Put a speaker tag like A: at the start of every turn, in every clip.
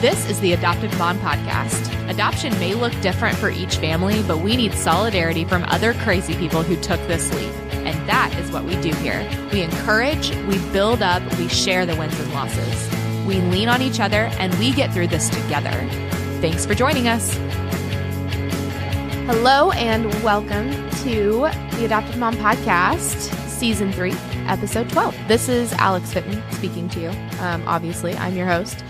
A: This is the Adopted Mom Podcast. Adoption may look different for each family, but we need solidarity from other crazy people who took this leap. And that is what we do here. We encourage, we build up, we share the wins and losses. We lean on each other, and we get through this together. Thanks for joining us. Hello, and welcome to the Adopted Mom Podcast, Season 3, Episode 12. This is Alex Fitton speaking to you. Obviously, I'm your host.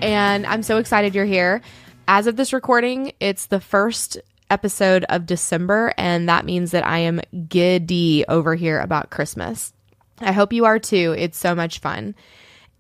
A: And I'm so excited you're here. As of this recording, it's the first episode of December, and that means that I am giddy over here about Christmas. I hope you are too. It's so much fun.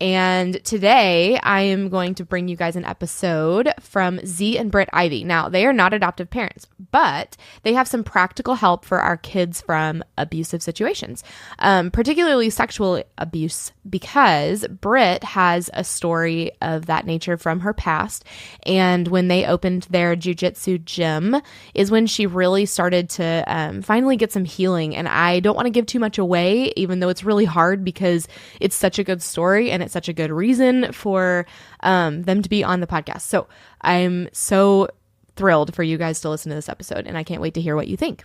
A: And today I am going to bring you guys an episode from Z and Britt Ivy. Now, they are not adoptive parents, but they have some practical help for our kids from abusive situations, particularly sexual abuse, because Britt has a story of that nature from her past. And when they opened their jiu-jitsu gym is when she really started to finally get some healing. And I don't want to give too much away, even though it's really hard because it's such a good story and it's such a good reason for them to be on the podcast. So I'm so thrilled for you guys to listen to this episode, and I can't wait to hear what you think.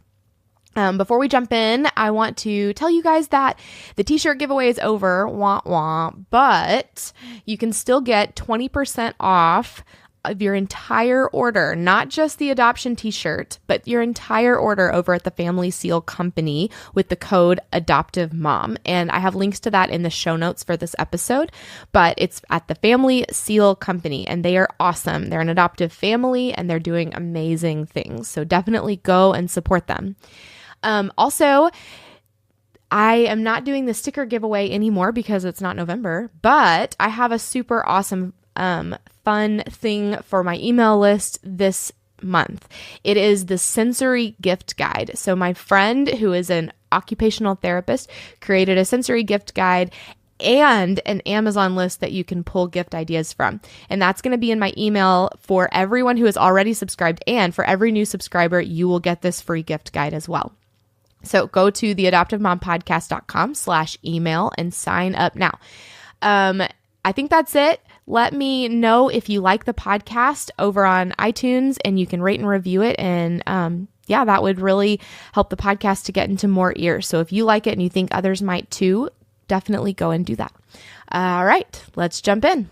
A: Before we jump in, I want to tell you guys that the t-shirt giveaway is over, wah wah, but you can still get 20% off of your entire order, not just the adoption t-shirt, but your entire order over at the Family Seal Company with the code AdoptiveMom. And I have links to that in the show notes for this episode, but it's at the Family Seal Company, and they are awesome. They're an adoptive family, and they're doing amazing things. So definitely go and support them. Also, I am not doing the sticker giveaway anymore because it's not November, but I have a super awesome fun thing for my email list this month. It is the sensory gift guide. So my friend, who is an occupational therapist, created a sensory gift guide and an Amazon list that you can pull gift ideas from. And that's going to be in my email for everyone who is already subscribed. And for every new subscriber, you will get this free gift guide as well. So go to theadoptivemompodcast.com/email and sign up now. I think that's it. Let me know if you like the podcast over on iTunes, and you can rate and review it. And that would really help the podcast to get into more ears. So if you like it and you think others might too, definitely go and do that. All right, let's jump in.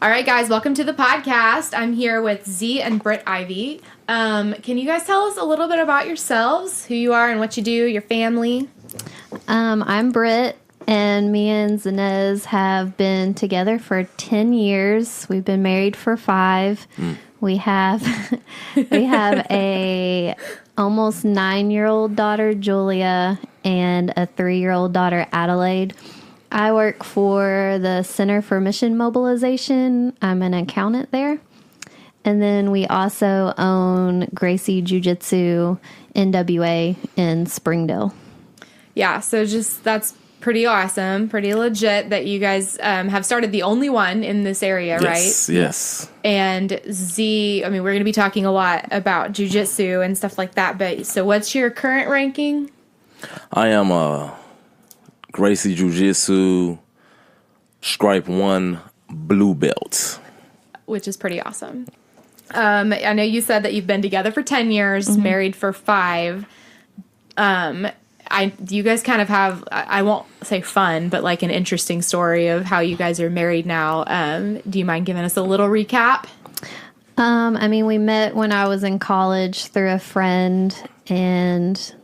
A: All right, guys, welcome to the podcast. I'm here with Z and Britt Ivy. Can you guys tell us a little bit about yourselves, who you are and what you do, your family?
B: I'm Britt. And me and Zinez have been together for 10 years. We've been married for 5. We have a almost 9-year-old daughter, Julia, and a 3-year-old daughter, Adelaide. I work for the Center for Mission Mobilization. I'm an accountant there. And then we also own Gracie Jiu Jitsu NWA in Springdale.
A: Yeah, so that's pretty awesome, pretty legit that you guys have started the only one in this area, right?
C: Yes.
A: And Z, I mean, we're going to be talking a lot about jiu-jitsu and stuff like that, but so what's your current ranking?
C: I am a Gracie Jiu Jitsu Stripe 1 blue belt.
A: Which is pretty awesome. I know you said that you've been together for 10 years, married for 5. You guys kind of have, I won't say fun, but like an interesting story of how you guys are married now. Do you mind giving us a little recap?
B: We met when I was in college through a friend, and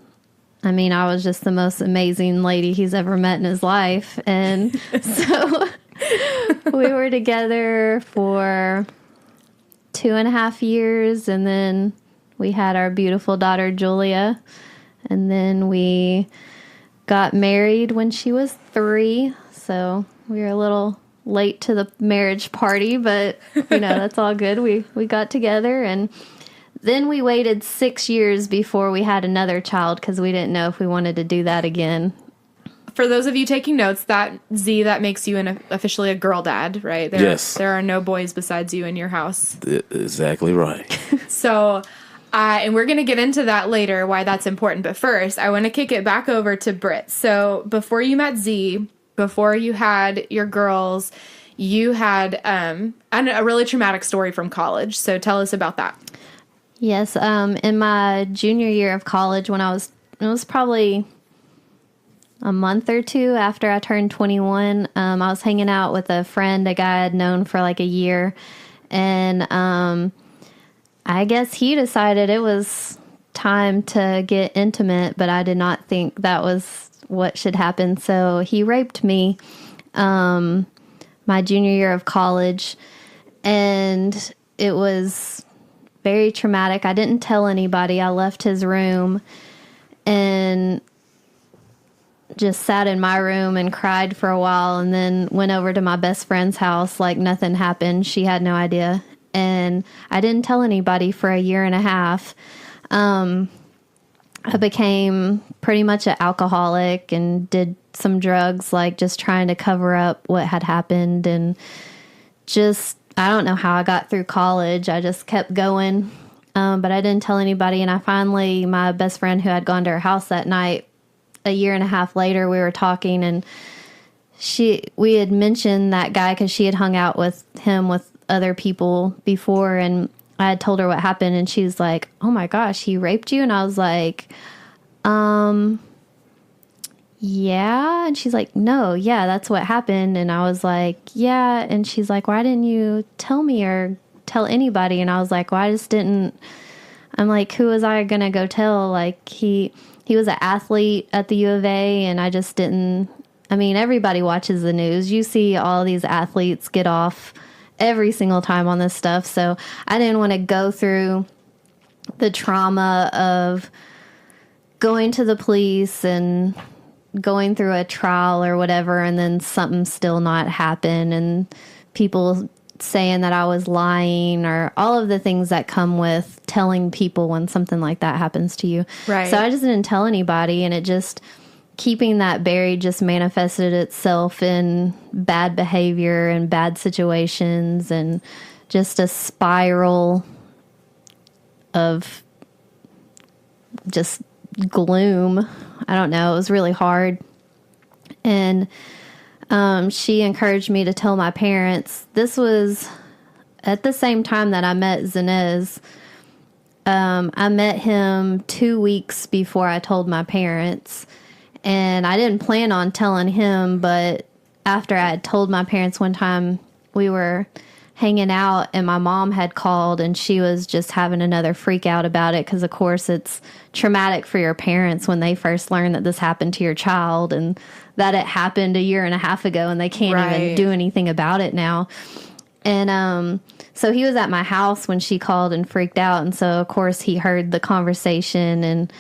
B: I was just the most amazing lady he's ever met in his life. And so we were together for 2.5 years, and then we had our beautiful daughter, Julia. And then we got married when she was 3, so we were a little late to the marriage party, but, that's all good. We got together, and then we waited 6 years before we had another child because we didn't know if we wanted to do that again.
A: For those of you taking notes, that makes you officially a girl dad, right?
C: Yes.
A: There are no boys besides you in your house.
C: Exactly right.
A: So... and we're going to get into that later, why that's important. But first, I want to kick it back over to Britt. So before you met Z, before you had your girls, you had a really traumatic story from college. So tell us about that.
B: Yes. In my junior year of college, it was probably a month or two after I turned 21, I was hanging out with a friend, a guy I'd known for like a year. And I guess he decided it was time to get intimate, but I did not think that was what should happen. So he raped me my junior year of college. And it was very traumatic. I didn't tell anybody. I left his room and just sat in my room and cried for a while, and then went over to my best friend's house like nothing happened. She had no idea. And I didn't tell anybody for a year and a half. I became pretty much an alcoholic and did some drugs, like just trying to cover up what had happened. And just, I don't know how I got through college. I just kept going. But I didn't tell anybody. And I finally, my best friend who had gone to her house that night, a year and a half later, we were talking, and we had mentioned that guy because she had hung out with him with other people before, and I had told her what happened, and she was like, "Oh my gosh, he raped you?" And I was like, yeah. And she's like, "No, yeah, that's what happened." And I was like, "Yeah." And she's like, "Why didn't you tell me or tell anybody?" And I was like, "Well, I just didn't." I'm like, who was I gonna go tell? Like, he was an athlete at the U of A, and I just didn't. I mean, everybody watches the news. You see all these athletes get off every single time on this stuff. So I didn't want to go through the trauma of going to the police and going through a trial or whatever, and then something still not happen, and people saying that I was lying, or all of the things that come with telling people when something like that happens to you.
A: Right.
B: So I just didn't tell anybody, and it just, keeping that buried just manifested itself in bad behavior and bad situations, and just a spiral of just gloom. I don't know. It was really hard. And she encouraged me to tell my parents. This was at the same time that I met Zinez. I met him 2 weeks before I told my parents. And I didn't plan on telling him, but after I had told my parents one time, we were hanging out and my mom had called, and she was just having another freak out about it because, of course, it's traumatic for your parents when they first learn that this happened to your child and that it happened a year and a half ago and they can't even do anything about it now. And so he was at my house when she called and freaked out. And so, of course, he heard the conversation, and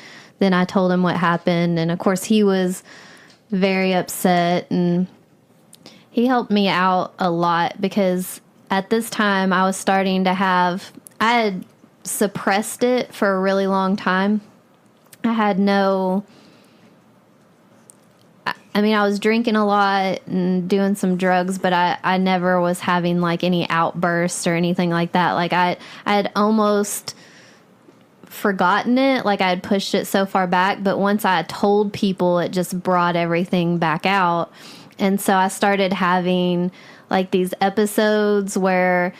B: then I told him what happened. And, of course, he was very upset, and he helped me out a lot because at this time I was starting to I had suppressed it for a really long time. I was drinking a lot and doing some drugs, but I never was having like any outbursts or anything like that. Like I had almost forgotten it. Like I had pushed it so far back, but once I told people, it just brought everything back out. And so I started having like these episodes where,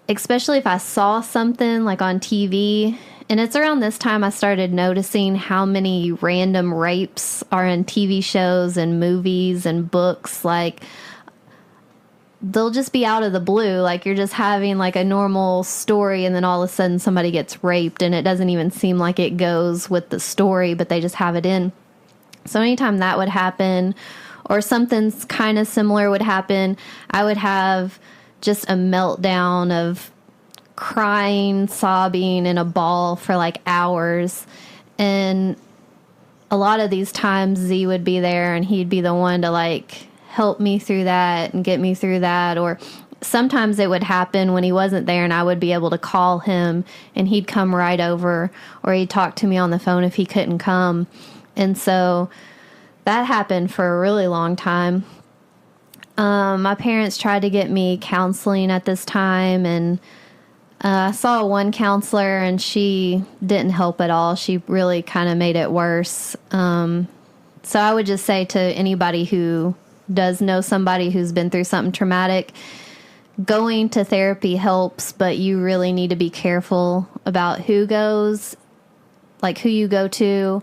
B: especially if I saw something like on TV, and it's around this time I started noticing how many random rapes are in TV shows and movies and books. Like they'll just be out of the blue. Like you're just having like a normal story, and then all of a sudden somebody gets raped, and it doesn't even seem like it goes with the story, but they just have it in. So anytime that would happen, or something kind of similar would happen, I would have just a meltdown of crying, sobbing in a ball for like hours. And a lot of these times Z would be there, and he'd be the one to like help me through that and get me through that. Or sometimes it would happen when he wasn't there, and I would be able to call him and he'd come right over, or he'd talk to me on the phone if he couldn't come. And so that happened for a really long time. My parents tried to get me counseling at this time, and I saw one counselor, and she didn't help at all. She really kind of made it worse. So I would just say to anybody who does know somebody who's been through something traumatic, going to therapy helps, but you really need to be careful about who goes, like who you go to.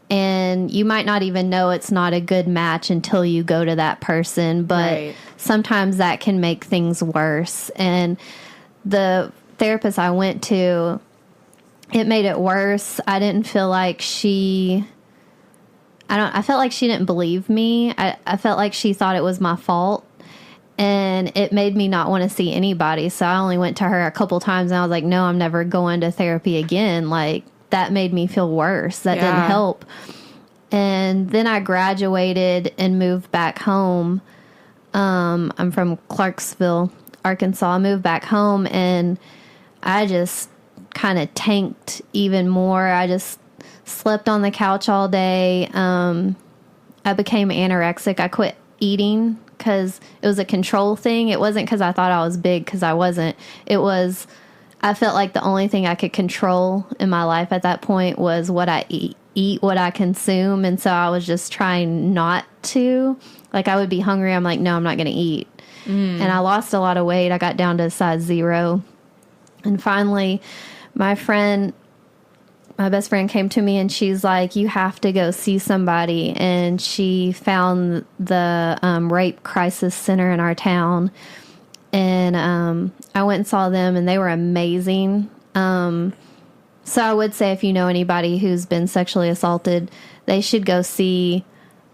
B: And you might not even know it's not a good match until you go to that person. But sometimes that can make things worse. And the therapist I went to, it made it worse. I didn't feel like I felt like she didn't believe me. I felt like she thought it was my fault. And it made me not want to see anybody. So I only went to her a couple times and I was like, no, I'm never going to therapy again. Like, that made me feel worse. That didn't help. And then I graduated and moved back home. I'm from Clarksville, Arkansas. I moved back home and I just kind of tanked even more. I just slept on the couch all day. I became anorexic. I quit eating because it was a control thing. It wasn't because I thought I was big, because I wasn't. It was, I felt like the only thing I could control in my life at that point was what I eat what I consume. And so I was just trying not to. Like, I would be hungry. I'm like, no, I'm not going to eat. And I lost a lot of weight. I got down to size 0. And finally, my best friend came to me and she's like, you have to go see somebody. And she found the rape crisis center in our town. And I went and saw them and they were amazing. So I would say if you know anybody who's been sexually assaulted, they should go see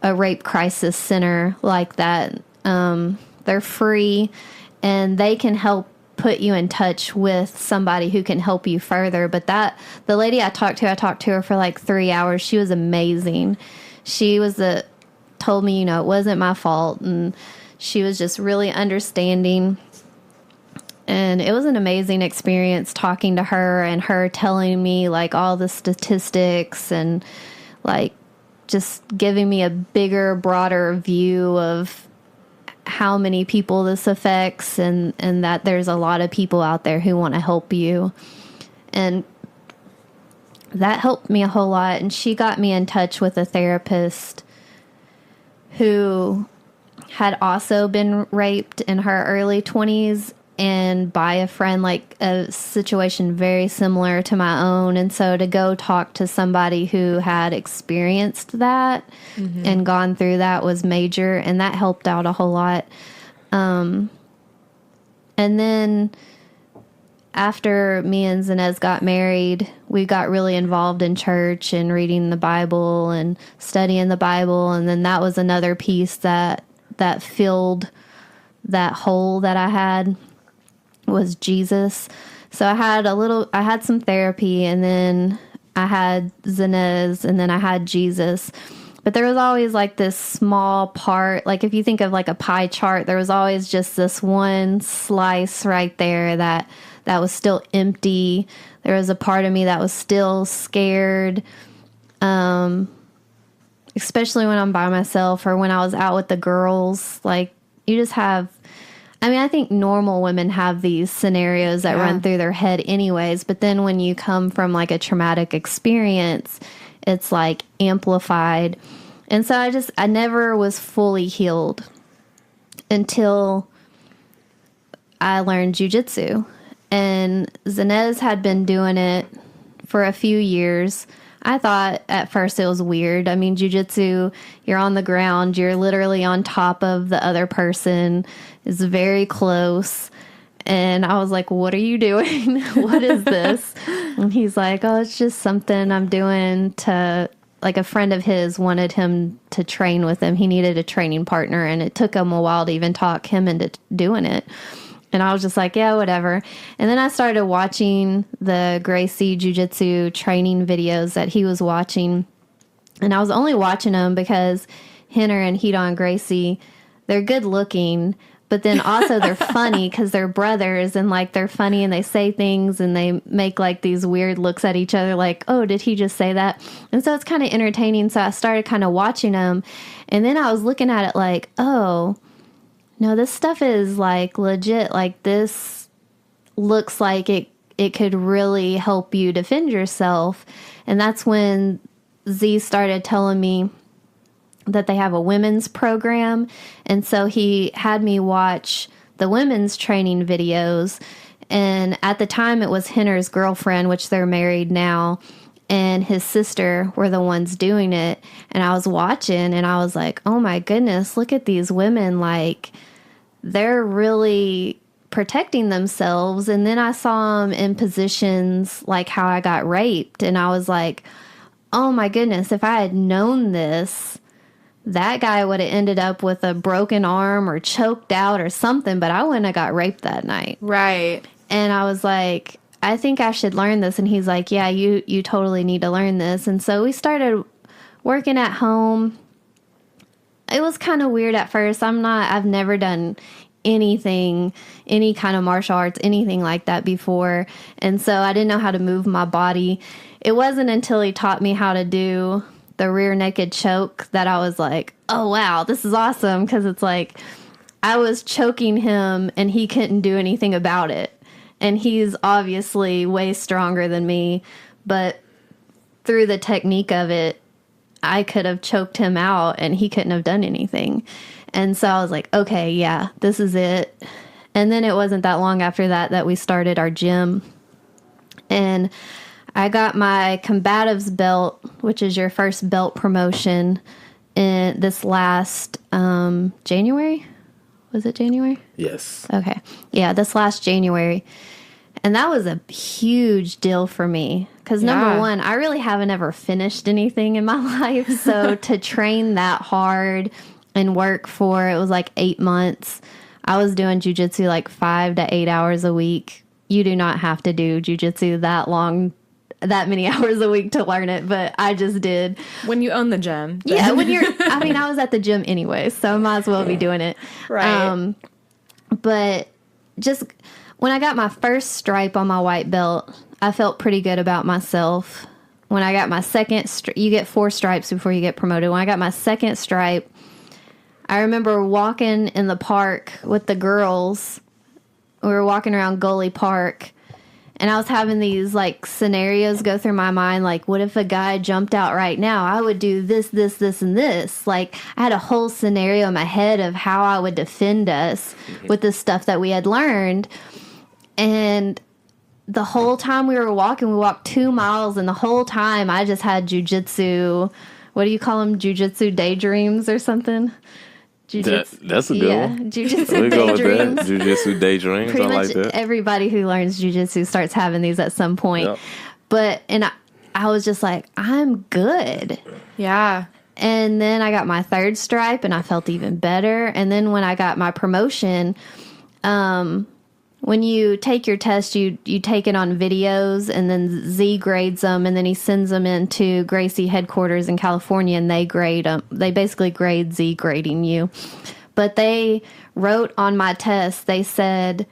B: a rape crisis center like that. They're free and they can help put you in touch with somebody who can help you further. But the lady I talked to her for like 3 hours. She was amazing. She told me, it wasn't my fault. And she was just really understanding. And it was an amazing experience talking to her and her telling me like all the statistics and like just giving me a bigger, broader view of how many people this affects and that there's a lot of people out there who want to help you. And that helped me a whole lot. And she got me in touch with a therapist who had also been raped in her early 20s and by a friend, like a situation very similar to my own. And so to go talk to somebody who had experienced that and gone through that was major, and that helped out a whole lot. And then after me and Zinez got married, we got really involved in church and reading the Bible and studying the Bible. And then that was another piece that filled that hole that I had, was Jesus. So I had some therapy, and then I had Zinez, and then I had Jesus. But there was always like this small part, like if you think of like a pie chart, there was always just this one slice right there that was still empty. There was a part of me that was still scared, especially when I'm by myself or when I was out with the girls. Like, you just have, I think normal women have these scenarios that run through their head anyways, but then when you come from like a traumatic experience, it's like amplified. And so I never was fully healed until I learned jiu-jitsu. And Zinez had been doing it for a few years. I thought at first it was weird. I mean, jiu-jitsu, you're on the ground, you're literally on top of the other person, it's very close. And I was like, what are you doing? What is this? And he's like, oh, it's just something I'm doing to, like, a friend of his wanted him to train with him. He needed a training partner, and it took him a while to even talk him into doing it. And I was just like, yeah, whatever. And then I started watching the Gracie Jiu Jitsu training videos that he was watching. And I was only watching them because Henner and Hito and Gracie, they're good looking, but then also they're funny because they're brothers, and like they're funny and they say things and they make like these weird looks at each other like, oh, did he just say that? And so it's kind of entertaining. So I started kind of watching them. And then I was looking at it like, oh, no, this stuff is like legit. Like, this looks like it could really help you defend yourself. And that's when Z started telling me that they have a women's program. And so he had me watch the women's training videos. And at the time, it was Henner's girlfriend, which they're married now, and his sister were the ones doing it. And I was watching, and I was like, oh my goodness, look at these women. Like, they're really protecting themselves. And then I saw them in positions like how I got raped. And I was like, oh my goodness, if I had known this, that guy would have ended up with a broken arm or choked out or something, but I wouldn't have got raped that night.
A: Right.
B: And I was like, I think I should learn this. And he's like, yeah, you totally need to learn this. And so we started working at home. It was kind of weird at first. I've never done anything, any kind of martial arts, anything like that before. And so I didn't know how to move my body. It wasn't until he taught me how to do the rear naked choke that I was like, oh, wow, this is awesome. Because it's like I was choking him and he couldn't do anything about it. And he's obviously way stronger than me. But through the technique of it, I could have choked him out and he couldn't have done anything. And so I was like, okay, yeah, this is it. And then it wasn't that long after that we started our gym. And I got my combatives belt, which is your first belt promotion, in this last January. Was it January?
C: Yes.
B: Okay. Yeah, this last January. And that was a huge deal for me. Because number one, I really haven't ever finished anything in my life. So to train that hard and work for, it was like 8 months. I was doing jiu-jitsu like 5 to 8 hours a week. You do not have to do jiu-jitsu that long, that many hours a week to learn it, but I just did.
A: When you own the gym.
B: Yeah, I was at the gym anyway, so I might as well be doing it.
A: Right.
B: But just when I got my first stripe on my white belt, I felt pretty good about myself. When I got my second, you get 4 stripes before you get promoted. When I got my second stripe, I remember walking in the park with the girls. We were walking around Gully Park, and I was having these like scenarios go through my mind. Like, what if a guy jumped out right now? I would do this, this, this, and this. Like, I had a whole scenario in my head of how I would defend us with the stuff that we had learned. And the whole time we were walking, we walked 2 miles, and the whole time I just had jujitsu. What do you call them? Jujitsu daydreams or something?
C: That's a good one.
B: Jiu-jitsu
C: We go with
B: daydreams.
C: that. Jiu-jitsu daydreams.
B: Pretty
C: I
B: much
C: like that.
B: everybody who learns jiu-jitsu starts having these at some point.
C: Yep.
B: But, and I was just like, I'm good.
A: Yeah.
B: And then I got my third stripe and I felt even better. And then when I got my promotion, when you take your test, you take it on videos, and then Z grades them, and then he sends them into Gracie headquarters in California, and they grade them. They basically grade Z grading you. But they wrote on my test, they said,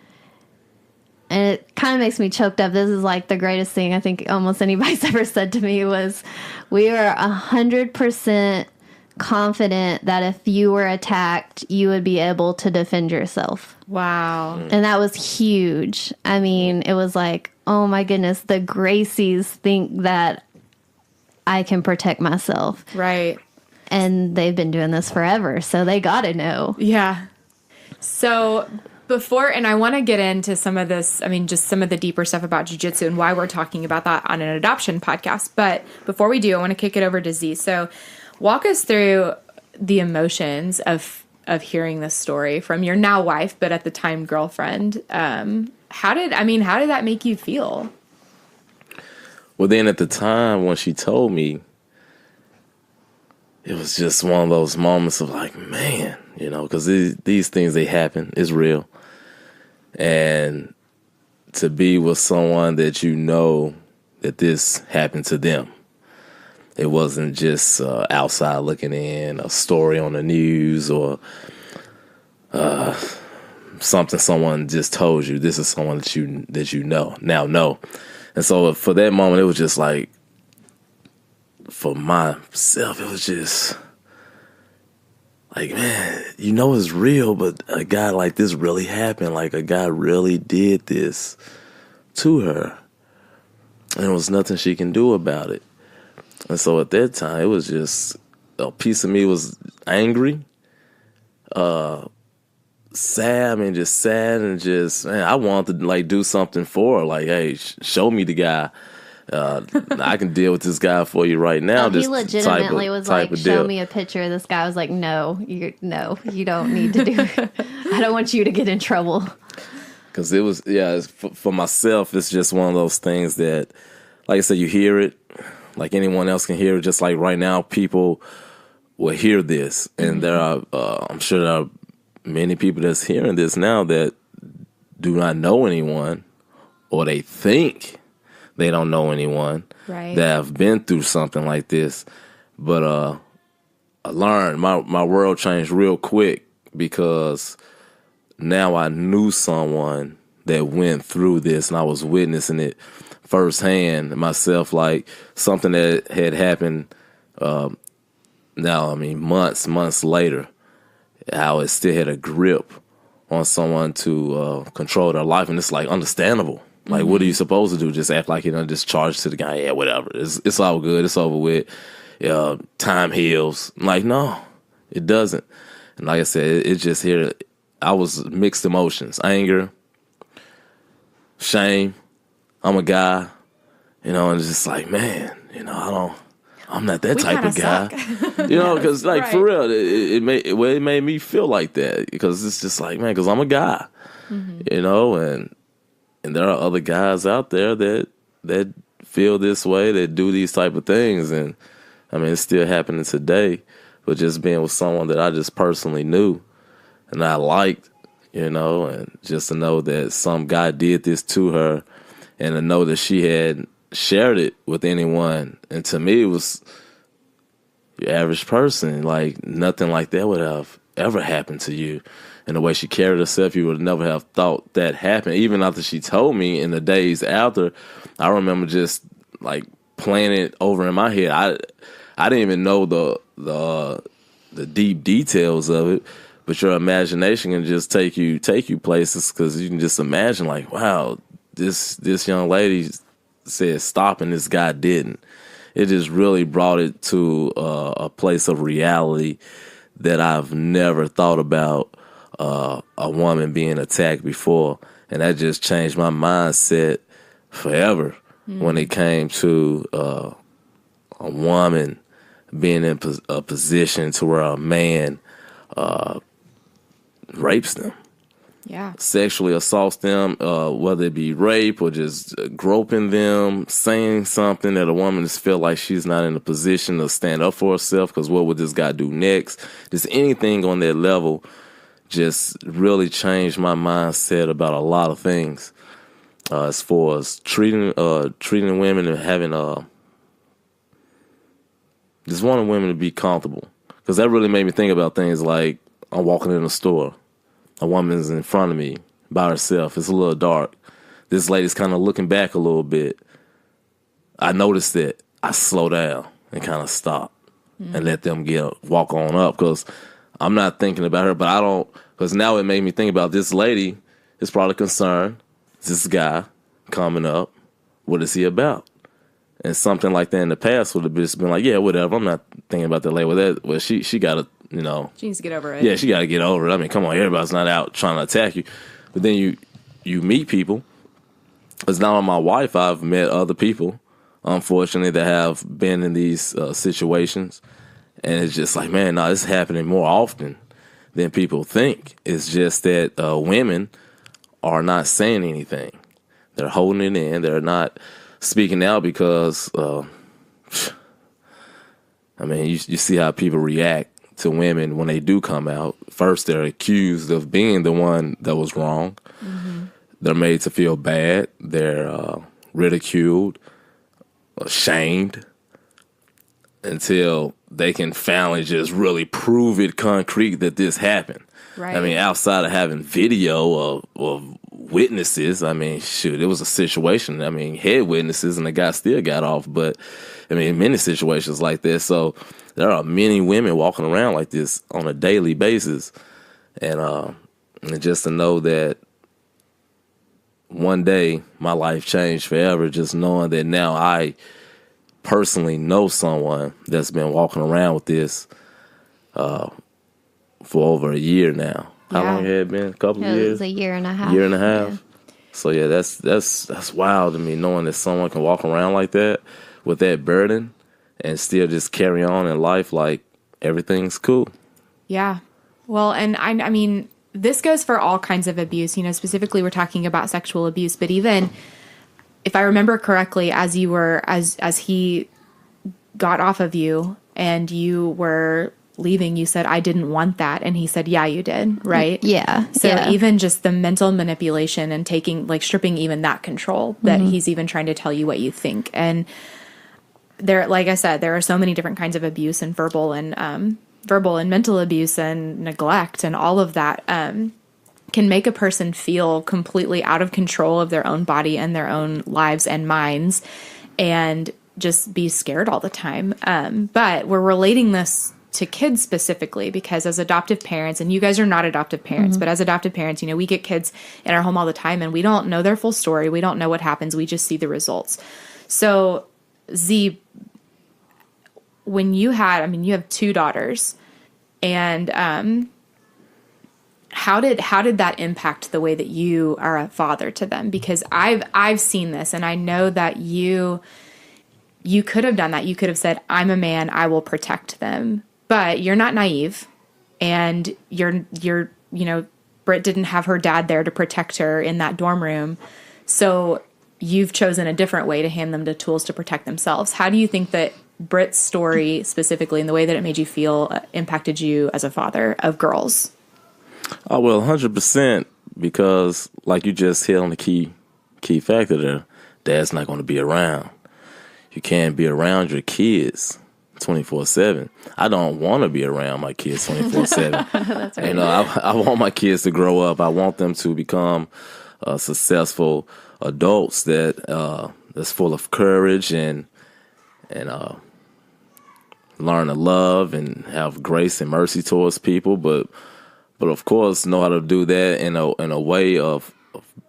B: and it kind of makes me choked up. This is like the greatest thing I think almost anybody's ever said to me was, we are 100% confident that if you were attacked, you would be able to defend yourself.
A: Wow.
B: And that was huge. I mean, it was like, oh my goodness, the Gracies think that I can protect myself.
A: Right.
B: And they've been doing this forever, so they got to know.
A: Yeah. So before, and I want to get into some of this, I mean, just some of the deeper stuff about jiu-jitsu and why we're talking about that on an adoption podcast. But before we do, I want to kick it over to Z. So walk us through the emotions of hearing this story from your now wife, but at the time girlfriend. How did that make you feel?
C: Well, then at the time when she told me, it was just one of those moments of like, man, because these things, they happen. It's real. And to be with someone that that this happened to them. It wasn't just outside looking in, a story on the news, or something someone just told you. This is someone that you now know. And so for that moment, it was just like, for myself, it was just like, man, it's real, but a guy like this really happened. Like, a guy really did this to her, and there was nothing she can do about it. And so at that time, it was just, a piece of me was angry. sad. I mean, just sad and just, man, I wanted to like do something for her. Like, hey, show me the guy. I can deal with this guy for you right now.
B: He legitimately was like, show me a picture. This guy was like, no, you don't need to do it. I don't want you to get in trouble.
C: Because it was, for myself, it's just one of those things that, like I said, you hear it, like anyone else can hear it. Just like right now, people will hear this. And there are, I'm sure there are many people that's hearing this now that do not know anyone, or they think they don't know anyone that have been through something like this. But I learned, my world changed real quick, because now I knew someone that went through this, and I was witnessing it firsthand myself, like something that had happened months later, how it still had a grip on someone to control their life. And it's like understandable. Like, what are you supposed to do? Just act like, discharged to the guy. Yeah, whatever. It's all good. It's over with. Time heals. I'm like, no, it doesn't. And like I said, it just here. I was mixed emotions, anger, shame. I'm a guy, and it's just like, man, I'm not that type of guy, because like for real, it made me feel like that, because it's just like, man, because I'm a guy, and there are other guys out there that feel this way, that do these type of things, and I mean, it's still happening today. But just being with someone that I just personally knew and I liked, and just to know that some guy did this to her, and to know that she had shared it with anyone, and to me it was your average person. Like, nothing like that would have ever happened to you. And the way she carried herself, you would never have thought that happened. Even after she told me, in the days after, I remember just like playing it over in my head. I didn't even know the deep details of it, but your imagination can just take you places, because you can just imagine, like, wow, this young lady said stop and this guy didn't. It just really brought it to a place of reality that I've never thought about a woman being attacked before. And that just changed my mindset forever when it came to a woman being in a position to where a man rapes them.
A: Yeah.
C: Sexually assaults them, whether it be rape or just groping them, saying something that a woman just feel like she's not in a position to stand up for herself, because what would this guy do next? Just anything on that level just really changed my mindset about a lot of things, as far as treating women and having just wanting women to be comfortable. Because that really made me think about things like, I'm walking in a store. A woman's in front of me by herself. It's a little dark. This lady's kind of looking back a little bit. I noticed that. I slow down and kind of stop and let them walk on up, because I'm not thinking about her, but I don't, because now it made me think about this lady is probably concerned. This guy coming up, what is he about? And something like that in the past would have just been like, yeah, whatever. I'm not thinking about that lady. Well, she got to,
D: she needs to get over it.
C: Yeah, she got to get over it. I mean, come on, everybody's not out trying to attack you. But then you meet people. Because now I'm my wife, I've met other people, unfortunately, that have been in these situations. And it's just like, man, no, it's happening more often than people think. It's just that women are not saying anything. They're holding it in. They're not speaking out because, I mean, you see how people react to women when they do come out. First, they're accused of being the one that was wrong. Mm-hmm. They're made to feel bad. They're ridiculed, ashamed, until they can finally just really prove it concrete that this happened. Right. I mean, outside of having video of witnesses, I mean, shoot, it was a situation. I mean, head witnesses, and the guy still got off. But, I mean, many situations like this. So there are many women walking around like this on a daily basis. And just to know that one day my life changed forever, just knowing that now I personally know someone that's been walking around with this for over a year now. How long it had been? A couple of
B: It
C: years?
B: was a year and a half.
C: Year and a half.
B: Yeah.
C: So yeah, that's wild to me, knowing that someone can walk around like that with that burden and still just carry on in life like everything's cool.
A: Yeah. Well, and I mean, this goes for all kinds of abuse. You know, specifically we're talking about sexual abuse, but even if I remember correctly, as he got off of you and you were leaving, you said, I didn't want that. And he said, yeah, you did. Right.
B: Yeah.
A: So
B: yeah.
A: even just the mental manipulation and stripping even that control that he's even trying to tell you what you think. And there, like I said, there are so many different kinds of abuse, and verbal and mental abuse and neglect and all of that, can make a person feel completely out of control of their own body and their own lives and minds, and just be scared all the time. But we're relating this to kids specifically because as adoptive parents, and you guys are not adoptive parents, but as adoptive parents, you know, we get kids in our home all the time and we don't know their full story. We don't know what happens. We just see the results. So Z, when you have 2 daughters, and how did that impact the way that you are a father to them? Because I've seen this, and I know that you could have done that. You could have said, I'm a man, I will protect them. But you're not naive, and you're Britt didn't have her dad there to protect her in that dorm room. So you've chosen a different way to hand them the tools to protect themselves. How do you think that Britt's story specifically, and the way that it made you feel, impacted you as a father of girls?
C: Oh, well, 100%, because like you just hit on the key factor there, dad's not going to be around. You can't be around your kids 24/7. I don't want to be around my kids 24/7.
A: That's right.
C: You know, I want my kids to grow up. I want them to become successful adults that's full of courage and learn to love and have grace and mercy towards people, but of course know how to do that in a way of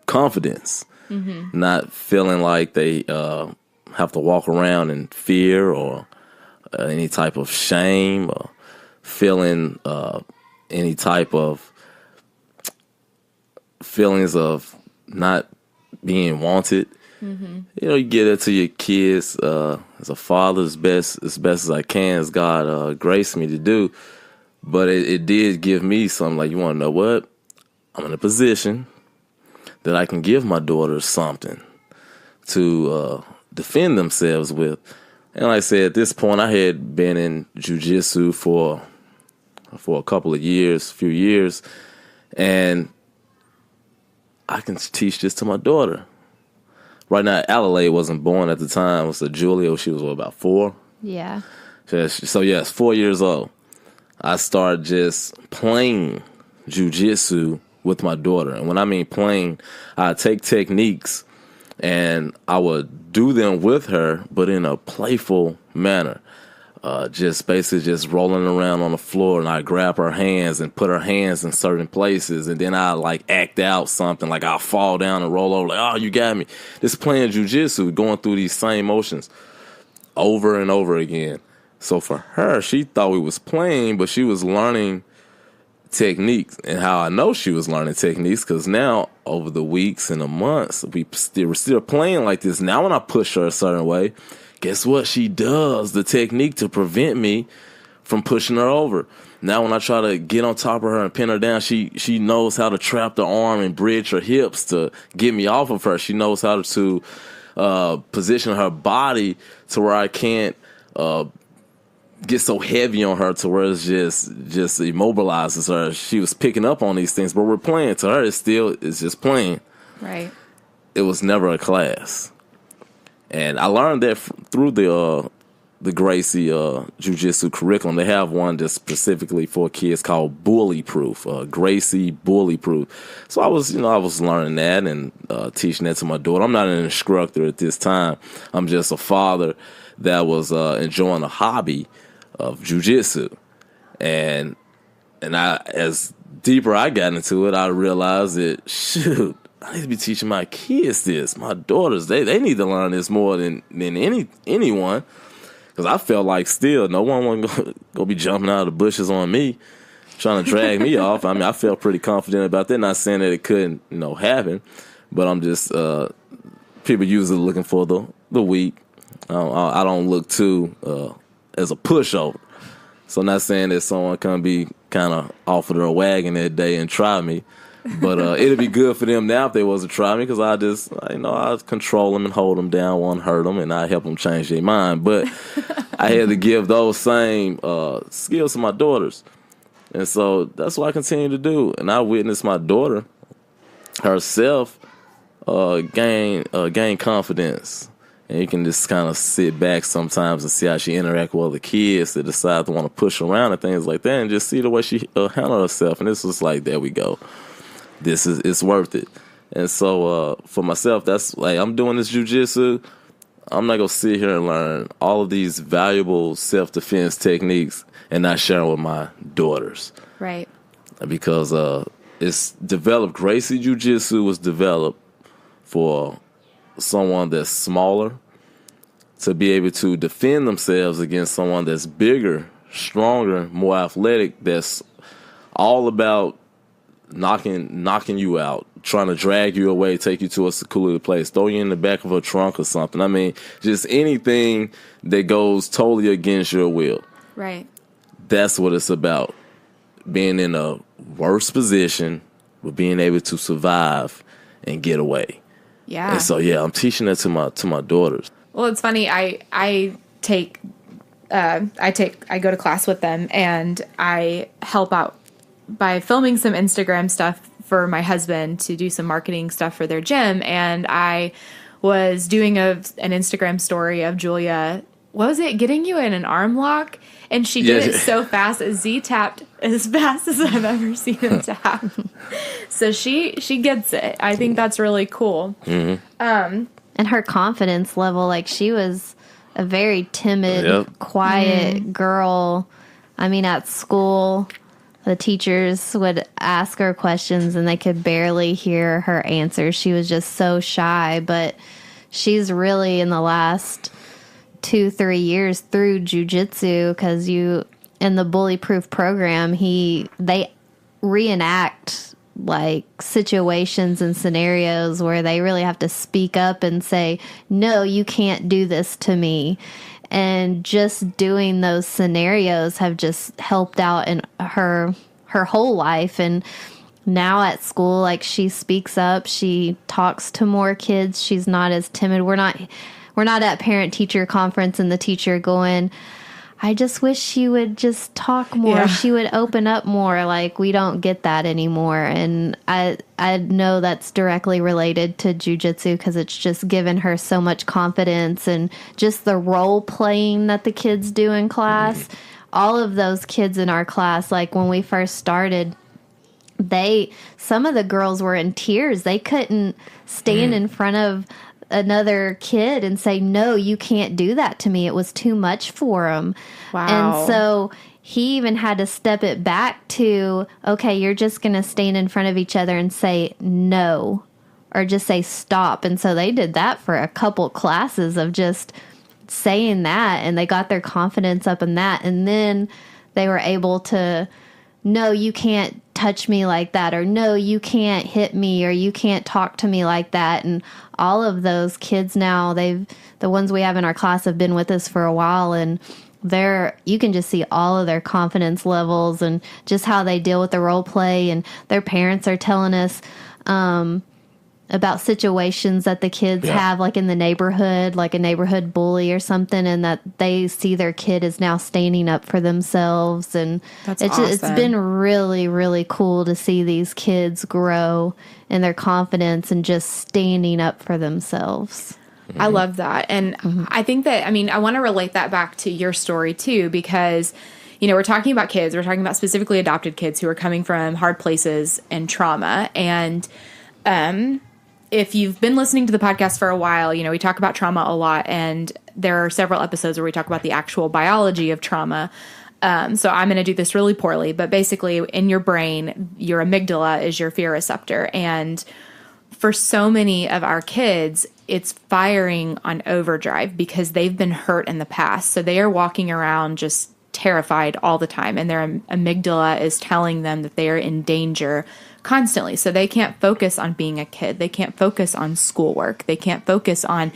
C: confidence, not feeling like they have to walk around in fear or any type of shame, or feeling any type of feelings of not being wanted. You know, you get it to your kids as a father as best as I can, as God graced me to do. But it did give me something like, you want to know what? I'm in a position that I can give my daughters something to defend themselves with. And like I said, at this point, I had been in jiu-jitsu for a few years, and I can teach this to my daughter. Right now, Alalay wasn't born at the time. It was Julia. She was about 4.
B: Yeah.
C: So yes, 4 years old. I started just playing jiu-jitsu with my daughter. And when I mean playing, I take techniques and I would do them with her, but in a playful manner. Just basically just rolling around on the floor, and I grab her hands and put her hands in certain places, and then I like act out something, like I'll fall down and roll over, like, oh, you got me. Just playing jiu-jitsu, going through these same motions over and over again. So for her, she thought we was playing, but she was learning techniques. And how I know she was learning techniques, because now over the weeks and the months, we're still playing like this. Now when I push her a certain way, guess what she does? The technique to prevent me from pushing her over. Now when I try to get on top of her and pin her down, she knows how to trap the arm and bridge her hips to get me off of her. She knows how to position her body to where I can't get so heavy on her to where it's just immobilizes her. She was picking up on these things, but we're playing. To her, it's just playing.
A: Right.
C: It was never a class. And I learned that through the Gracie Jiu Jitsu curriculum. They have one just specifically for kids called Bully Proof, Gracie Bully Proof. So I was learning that and teaching that to my daughter. I'm not an instructor at this time. I'm just a father that was enjoying a hobby of Jiu Jitsu. And as deeper I got into it, I realized that, shoot, I need to be teaching my kids this. My daughters, they need to learn this more than anyone. Because I felt like still no one was going to be jumping out of the bushes on me trying to drag me off. I mean, I felt pretty confident about that. Not saying that it couldn't, happen, but I'm just people usually looking for the weak. I don't look too as a pushover. So not saying that someone can be kind of off of their wagon that day and try me, but it'd be good for them now if they was to try me, because I control them and hold them down, won't hurt them, and I help them change their mind. But I had to give those same skills to my daughters, and so that's what I continue to do. And I witnessed my daughter herself gain confidence. And you can just kind of sit back sometimes and see how she interact with other kids that decide to want to push around and things like that, and just see the way she handle herself. And this was like, there we go. It's worth it. And so for myself, that's like, I'm doing this jiu-jitsu. I'm not going to sit here and learn all of these valuable self-defense techniques and not share them with my daughters.
A: Right.
C: Because it's developed. Gracie Jiu Jitsu was developed for someone that's smaller to be able to defend themselves against someone that's bigger, stronger, more athletic, that's all about knocking you out, trying to drag you away, take you to a secluded place, throw you in the back of a trunk or something. I mean, just anything that goes totally against your will.
A: Right.
C: That's what it's about. Being in a worse position, but being able to survive and get away.
A: Yeah.
C: And so, I'm teaching that to my daughters.
A: Well, it's funny. I go to class with them, and I help out by filming some Instagram stuff for my husband to do some marketing stuff for their gym. And I was doing an Instagram story of Julia. What was it? Getting you in an arm lock. And she did it so fast. Z tapped as fast as I've ever seen him tap. So she gets it. I think that's really cool.
C: Mm-hmm.
B: And her confidence level, like, she was a very timid, quiet girl. I mean, at school, the teachers would ask her questions and they could barely hear her answers. She was just so shy. But she's really, in the last 2-3 years through jiu-jitsu, because in the Bully Proof program, they reenact like situations and scenarios where they really have to speak up and say, no, you can't do this to me. And just doing those scenarios have just helped out in her whole life. And now at school, like, she speaks up, she talks to more kids, she's not as timid. We're not at parent-teacher conference and the teacher going, I just wish she would just talk more. Yeah. She would open up more. Like, we don't get that anymore. And I know that's directly related to jiu-jitsu, because it's just given her so much confidence, and just the role playing that the kids do in class. All of those kids in our class, like when we first started, some of the girls were in tears. They couldn't stand in front of another kid and say, no, you can't do that to me. It was too much for him. Wow. And so he even had to step it back to, okay, you're just going to stand in front of each other and say no, or just say stop. And so they did that for a couple classes of just saying that, and they got their confidence up in that. And then they were able to, no, you can't touch me like that, or no, you can't hit me, or you can't talk to me like that. And all of those kids now, the ones we have in our class have been with us for a while, and you can just see all of their confidence levels and just how they deal with the role play. And their parents are telling us about situations that the kids have, like in the neighborhood, like a neighborhood bully or something, and that they see their kid is now standing up for themselves. And it's been really, really cool to see these kids grow in their confidence and just standing up for themselves.
A: I love that. And I think that, I want to relate that back to your story too, because, we're talking about kids, we're talking about specifically adopted kids who are coming from hard places and trauma. And, if you've been listening to the podcast for a while, we talk about trauma a lot, and there are several episodes where we talk about the actual biology of trauma. So I'm going to do this really poorly, but basically in your brain, your amygdala is your fear receptor. And for so many of our kids, it's firing on overdrive because they've been hurt in the past. So they are walking around just terrified all the time, and their amygdala is telling them that they are in danger constantly. So they can't focus on being a kid. They can't focus on schoolwork. They can't focus on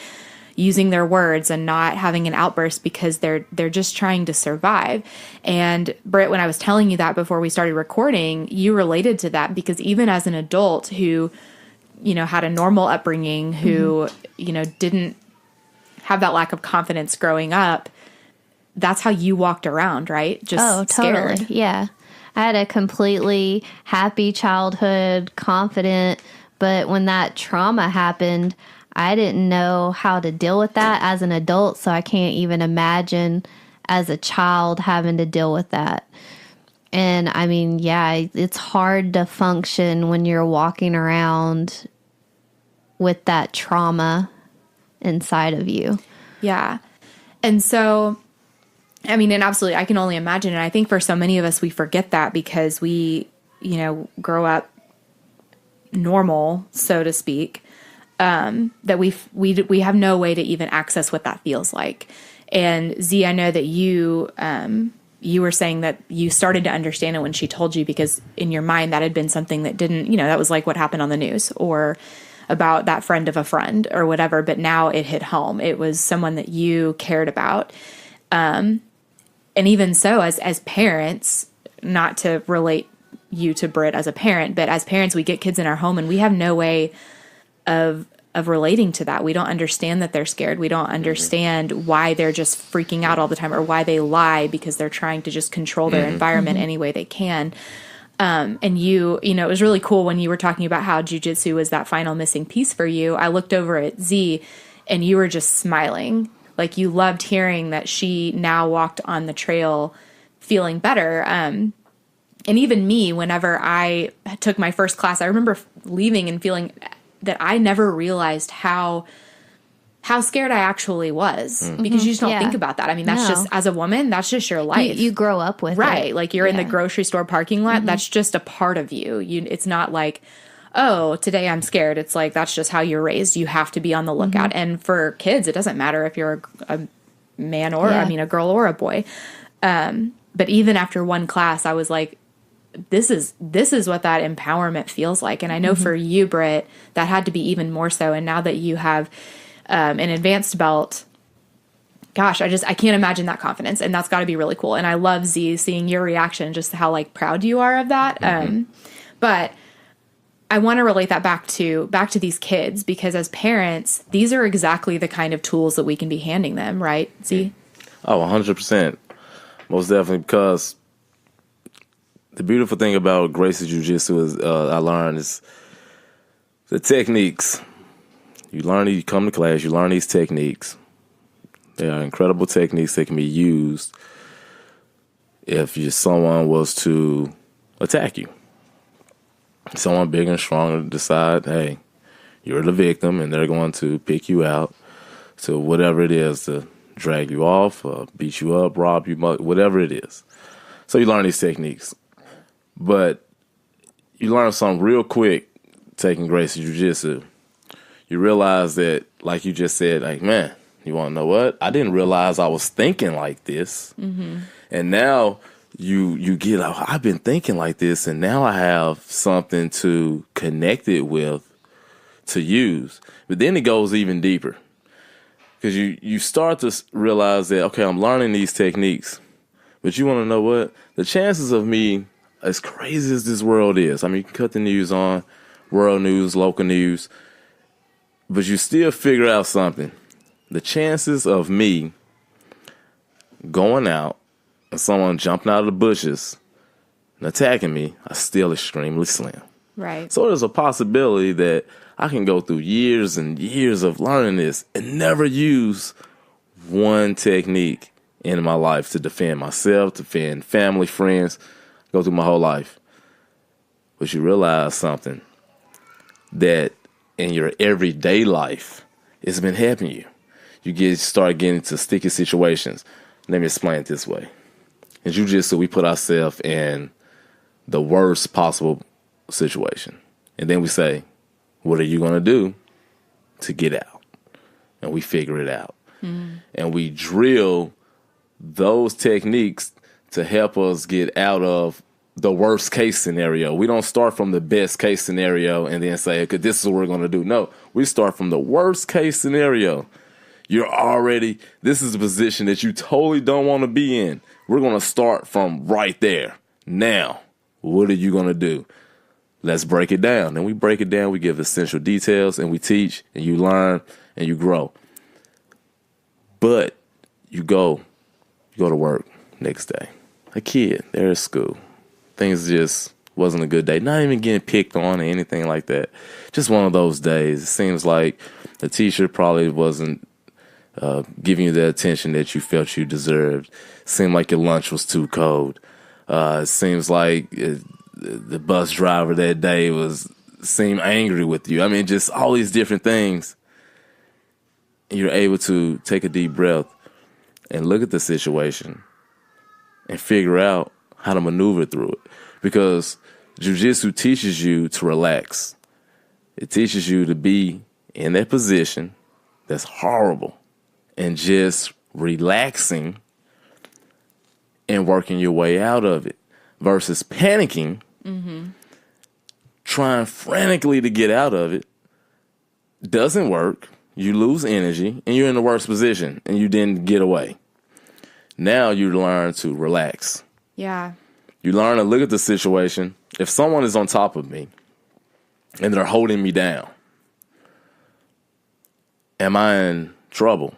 A: using their words and not having an outburst because they're just trying to survive. And Britt, when I was telling you that before we started recording, you related to that because even as an adult who, had a normal upbringing, who, didn't have that lack of confidence growing up, that's how you walked around, right? Just
B: totally.
A: scared.
B: Yeah. I had a completely happy childhood, confident, but when that trauma happened, I didn't know how to deal with that as an adult, so I can't even imagine as a child having to deal with that. And I mean, yeah, it's hard to function when you're walking around with that trauma inside of you.
A: Yeah. And so, I mean, and absolutely, I can only imagine. And I think for so many of us, we forget that because we, grow up normal, so to speak, that we have no way to even access what that feels like. And Z, I know that you were saying that you started to understand it when she told you, because in your mind that had been something that didn't, that was like what happened on the news or about that friend of a friend or whatever. But now it hit home. It was someone that you cared about. And even so, as parents, not to relate you to Britt as a parent, but as parents, we get kids in our home and we have no way of relating to that. We don't understand that they're scared. We don't understand why they're just freaking out all the time or why they lie because they're trying to just control their environment any way they can. And it was really cool when you were talking about how jiu-jitsu was that final missing piece for you. I looked over at Z and you were just smiling. Like you loved hearing that she now walked on the trail feeling better. And even me, whenever I took my first class, I remember leaving and feeling that I never realized how scared I actually was because you just don't think about that. I mean, that's just, as a woman, that's just your life.
B: You grow up with it.
A: Right. Like you're in the grocery store parking lot. That's just a part of you. It's not like, oh, today I'm scared. It's like, that's just how you're raised. You have to be on the lookout. And for kids, it doesn't matter if you're a man or, a girl or a boy. But even after one class, I was like, this is what that empowerment feels like. And I know for you, Britt, that had to be even more so. And now that you have an advanced belt, gosh, I can't imagine that confidence. And that's got to be really cool. And I love Z, seeing your reaction, just how like proud you are of that. But I want to relate that back to these kids, because as parents, these are exactly the kind of tools that we can be handing them, right, Z?
C: Oh, 100%. Most definitely, because the beautiful thing about Gracie Jiu Jitsu is I learned is the techniques. You come to class, you learn these techniques. They are incredible techniques that can be used if someone was to attack you. Someone bigger and stronger decide, hey, you're the victim, and they're going to pick you out to whatever it is, to drag you off, beat you up, rob you, whatever it is. So you learn these techniques. But you learn something real quick taking Gracie Jiu Jitsu. You realize that, like you just said, like, man, you want to know what? I didn't realize I was thinking like this. And now you get, I've been thinking like this, and now I have something to connect it with to use. But then it goes even deeper, because you start to realize that, okay, I'm learning these techniques, but you want to know what? The chances of me, as crazy as this world is, I mean, you can cut the news on, world news, local news, but you still figure out something. The chances of me going out and someone jumping out of the bushes and attacking me are still extremely slim.
A: Right.
C: So there's a possibility that I can go through years and years of learning this and never use one technique in my life to defend myself, defend family, friends, go through my whole life. But you realize something, that in your everyday life, it's been helping you. You start getting into sticky situations. Let me explain it this way. In jiu-jitsu, we put ourselves in the worst possible situation. And then we say, what are you going to do to get out? And we figure it out. And we drill those techniques to help us get out of the worst case scenario. We don't start from the best case scenario and then say, okay, this is what we're going to do. No, we start from the worst case scenario. This is a position that you totally don't want to be in. We're going to start from right there. Now, what are you going to do? Let's break it down. Then we break it down. We give essential details and we teach and you learn and you grow. But you go to work next day. A kid, they're at school. Things just wasn't a good day. Not even getting picked on or anything like that. Just one of those days. It seems like the teacher probably wasn't giving you the attention that you felt you deserved. Seemed like your lunch was too cold. It seems like the bus driver that day seemed angry with you. I mean, just all these different things. You're able to take a deep breath and look at the situation and figure out how to maneuver through it. Because jiu-jitsu teaches you to relax. It teaches you to be in that position that's horrible and just relaxing and working your way out of it versus panicking, trying frantically to get out of it. Doesn't work. You lose energy and you're in the worst position and you didn't get away. Now you learn to relax.
A: Yeah.
C: You learn to look at the situation. If someone is on top of me and they're holding me down, am I in trouble?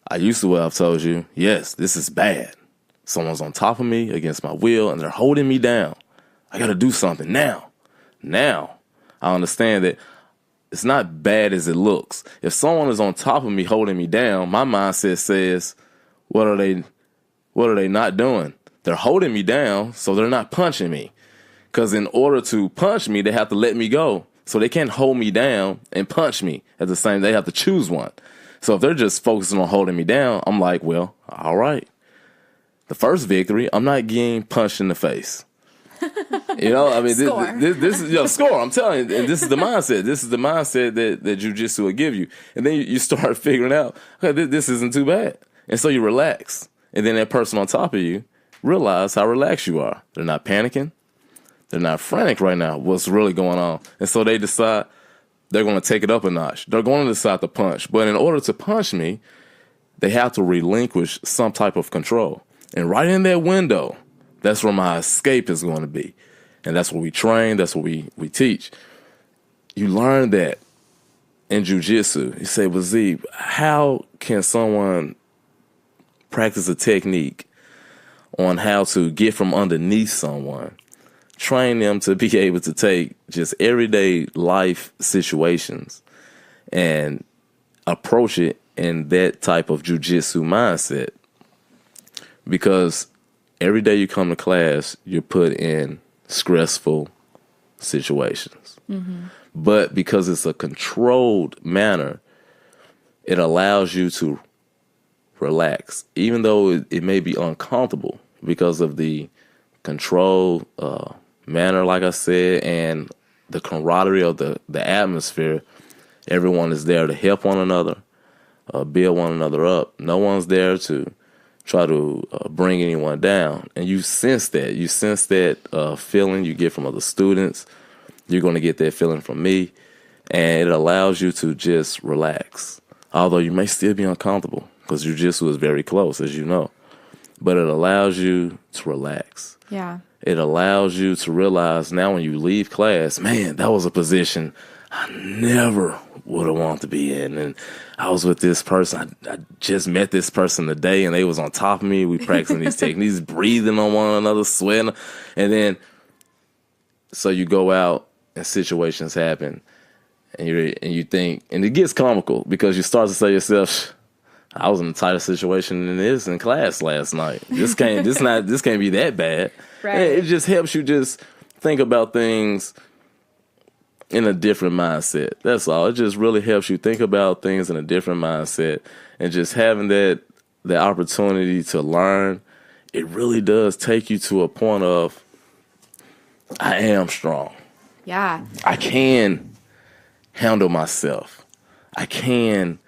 C: I used to have told you, yes, this is bad. Someone's on top of me against my will and they're holding me down. I got to do something now. Now I understand that it's not bad as it looks. If someone is on top of me holding me down, my mindset says, what are they not doing? They're holding me down, so they're not punching me. Because in order to punch me, they have to let me go. So they can't hold me down and punch me at the same. They have to choose one. So if they're just focusing on holding me down, I'm like, well, all right. The first victory, I'm not getting punched in the face. You know, I mean, this is score. I'm telling you, and this is the mindset. This is the mindset that jiu-jitsu will give you. And then you start figuring out, okay, this isn't too bad. And so you relax. And then that person on top of you realize how relaxed you are. They're not panicking. They're not frantic right now. What's really going on? And so they decide they're going to take it up a notch. They're going to decide to punch. But in order to punch me, they have to relinquish some type of control. And right in that window, that's where my escape is going to be. And that's what we train. That's what we teach. You learn that in jiu-jitsu. You say, well, Z, how can someone practice a technique on how to get from underneath someone, train them to be able to take just everyday life situations and approach it in that type of jiu-jitsu mindset? Because every day you come to class, you're put in stressful situations. But because it's a controlled manner, it allows you to relax, even though it may be uncomfortable because of the controlled manner, like I said, and the camaraderie of the atmosphere. Everyone is there to help one another, build one another up. No one's there to try to bring anyone down. And you sense that. You sense that feeling you get from other students. You're going to get that feeling from me. And it allows you to just relax. Although you may still be uncomfortable because jiu-jitsu is very close, as you know. But it allows you to relax.
A: Yeah.
C: It allows you to realize now when you leave class, man, that was a position I never would have wanted to be in. And I was with this person. I just met this person today, and they was on top of me. We practicing these techniques, breathing on one another, sweating. And then, so you go out, and situations happen, and you think, and it gets comical because you start to say to yourself, I was in a tighter situation than this in class last night. This can't be that bad. Right. And it just helps you just think about things in a different mindset. That's all. It just really helps you think about things in a different mindset, and just having the opportunity to learn, it really does take you to a point of, I am strong.
A: Yeah.
C: I can handle myself. I can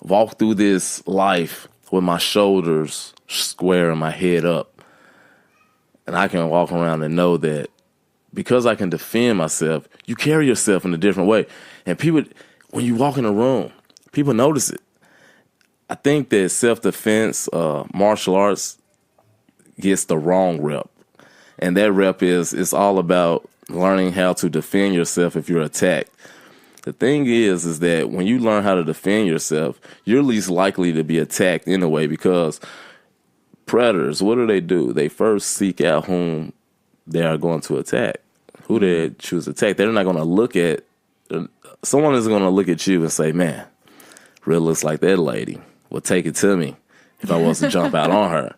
C: walk through this life with my shoulders square and my head up. And I can walk around and know that because I can defend myself, you carry yourself in a different way. And people, when you walk in a room, people notice it. I think that self-defense, martial arts gets the wrong rep. And that rep is, it's all about learning how to defend yourself if you're attacked. The thing is that when you learn how to defend yourself, you're least likely to be attacked anyway, because predators, what do? They first seek out whom they are going to attack, who they choose to attack. They're not going to look at, someone is going to look at you and say, man, really looks like that lady. Well, take it to me if I was to jump out on her.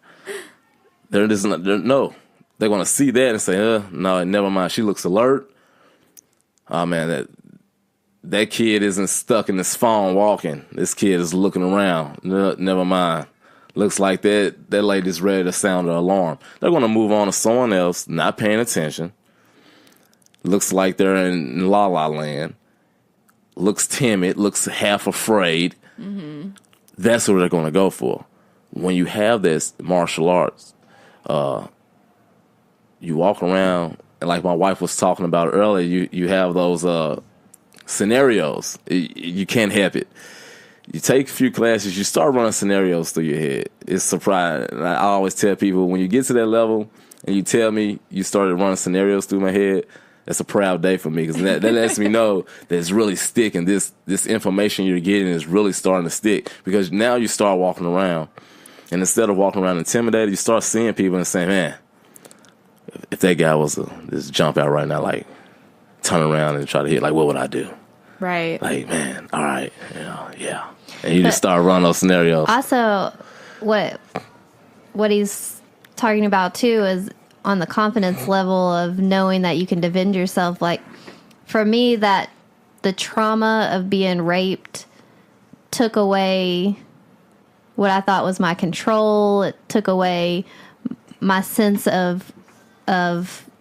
C: They're going to see that and say, no, never mind. She looks alert. Oh, man, that kid isn't stuck in his phone walking. This kid is looking around. No, never mind. Looks like that lady's ready to sound the alarm. They're going to move on to someone else, not paying attention. Looks like they're in La La Land. Looks timid, looks half afraid. Mm-hmm. That's what they're going to go for. When you have this martial arts, you walk around, and like my wife was talking about earlier, you have those scenarios. You can't help it. You take a few classes, you start running scenarios through your head. It's surprising. I always tell people, when you get to that level and you tell me you started running scenarios through my head, that's a proud day for me, because that lets me know that it's really sticking. This information you're getting is really starting to stick, because now you start walking around, and instead of walking around intimidated, you start seeing people and saying, man, if that guy was to just jump out right now, like turn around and try to hit, like, what would I do?
A: Right.
C: Like, man, all right, yeah. And you just start running those scenarios.
B: Also, what he's talking about too is on the confidence level of knowing that you can defend yourself. Like, for me, that the trauma of being raped took away what I thought was my control. It took away my sense of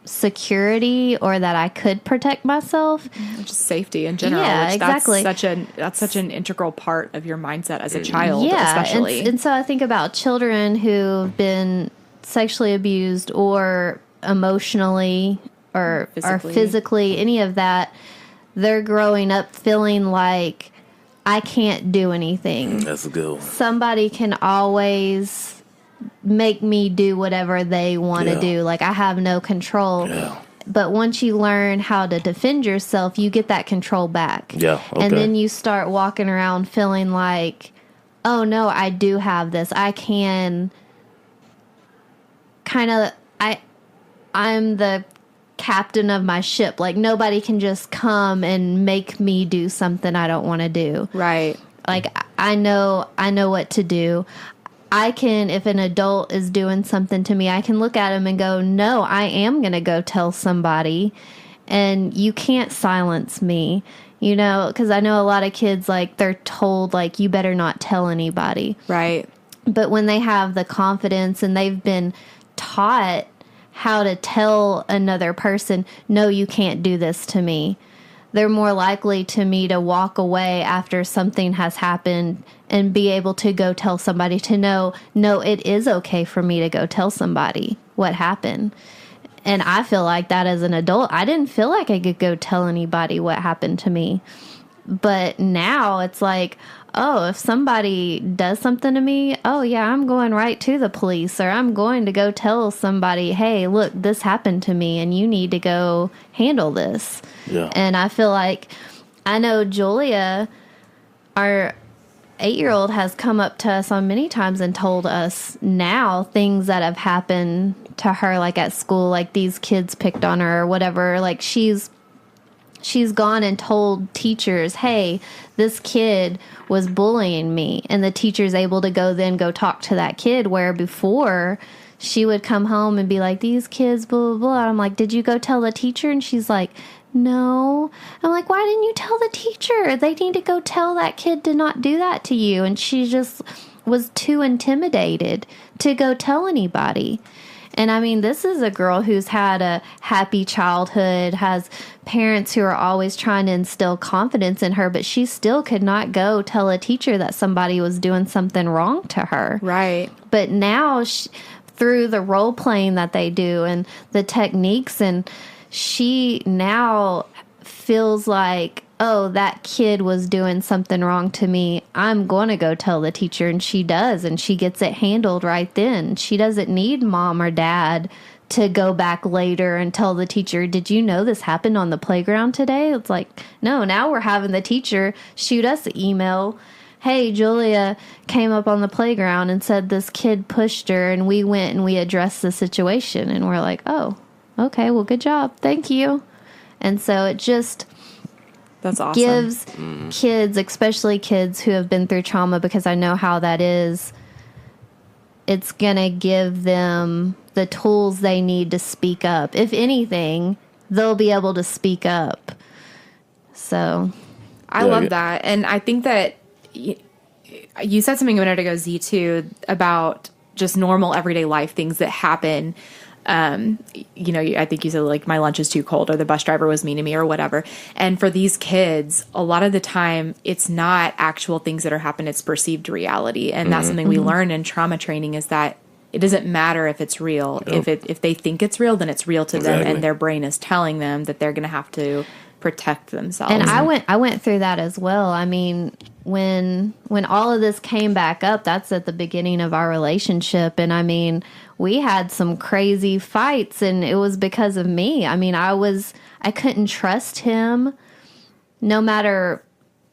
B: security, or that I could protect myself.
A: Just safety in general.
B: Yeah,
A: which
B: exactly.
A: That's such an integral part of your mindset as a child,
B: yeah,
A: especially.
B: And so I think about children who've been sexually abused or emotionally or physically, any of that. They're growing up feeling like, I can't do anything.
C: That's a good one.
B: Somebody can always make me do whatever they want to do. Like, I have no control. Yeah. But once you learn how to defend yourself, you get that control back.
C: Yeah. Okay.
B: And then you start walking around feeling like, oh no, I do have this. I can I'm the captain of my ship. Like, nobody can just come and make me do something I don't want to do.
A: Right.
B: Like, I know what to do. I can, if an adult is doing something to me, I can look at him and go, no, I am going to go tell somebody, and you can't silence me, because I know a lot of kids, like, they're told, like, you better not tell anybody.
A: Right.
B: But when they have the confidence and they've been taught how to tell another person, no, you can't do this to me, they're more likely to me to walk away after something has happened and be able to go tell somebody, to know, no, it is okay for me to go tell somebody what happened. And I feel like that as an adult, I didn't feel like I could go tell anybody what happened to me. But now it's like, oh, if somebody does something to me, oh yeah, I'm going right to the police, or I'm going to go tell somebody, hey, look, this happened to me and you need to go handle this. Yeah. And I feel like, I know Julia, our 8-year-old, has come up to us on many times and told us now things that have happened to her, like at school, like these kids picked on her or whatever. Like, she's gone and told teachers, hey, this kid was bullying me. And the teacher's able to go talk to that kid, where before she would come home and be like, these kids, blah, blah, blah. I'm like, did you go tell the teacher? And she's like, no. I'm like, why didn't you tell the teacher? They need to go tell that kid to not do that to you. And she just was too intimidated to go tell anybody. And I mean, this is a girl who's had a happy childhood, has parents who are always trying to instill confidence in her, but she still could not go tell a teacher that somebody was doing something wrong to her.
A: Right.
B: But now, through the role playing that they do and the techniques, and she now feels like, oh, that kid was doing something wrong to me. I'm going to go tell the teacher. And she does. And she gets it handled right then. She doesn't need mom or dad to go back later and tell the teacher, did you know this happened on the playground today? It's like, no, now we're having the teacher shoot us an email. Hey, Julia came up on the playground and said this kid pushed her, and we went and we addressed the situation. And we're like, oh, okay, well, good job. Thank you. And so it just...
A: That's awesome.
B: Gives kids, especially kids who have been through trauma, because I know how that is, it's going to give them the tools they need to speak up. If anything, they'll be able to speak up. So.
A: I love that. And I think that you said something a minute ago, Z, too, about just normal everyday life things that happen. I think you said, like, my lunch is too cold, or the bus driver was mean to me, or whatever. And for these kids, a lot of the time, it's not actual things that are happening, it's perceived reality. And that's something we learn in trauma training, is that it doesn't matter if it's real. Yep. If they think it's real, then it's real to them, and their brain is telling them that they're going to have to protect themselves.
B: And I went through that as well. I mean, when all of this came back up, that's at the beginning of our relationship. And I mean, we had some crazy fights, and it was because of me. I mean, I couldn't trust him, no matter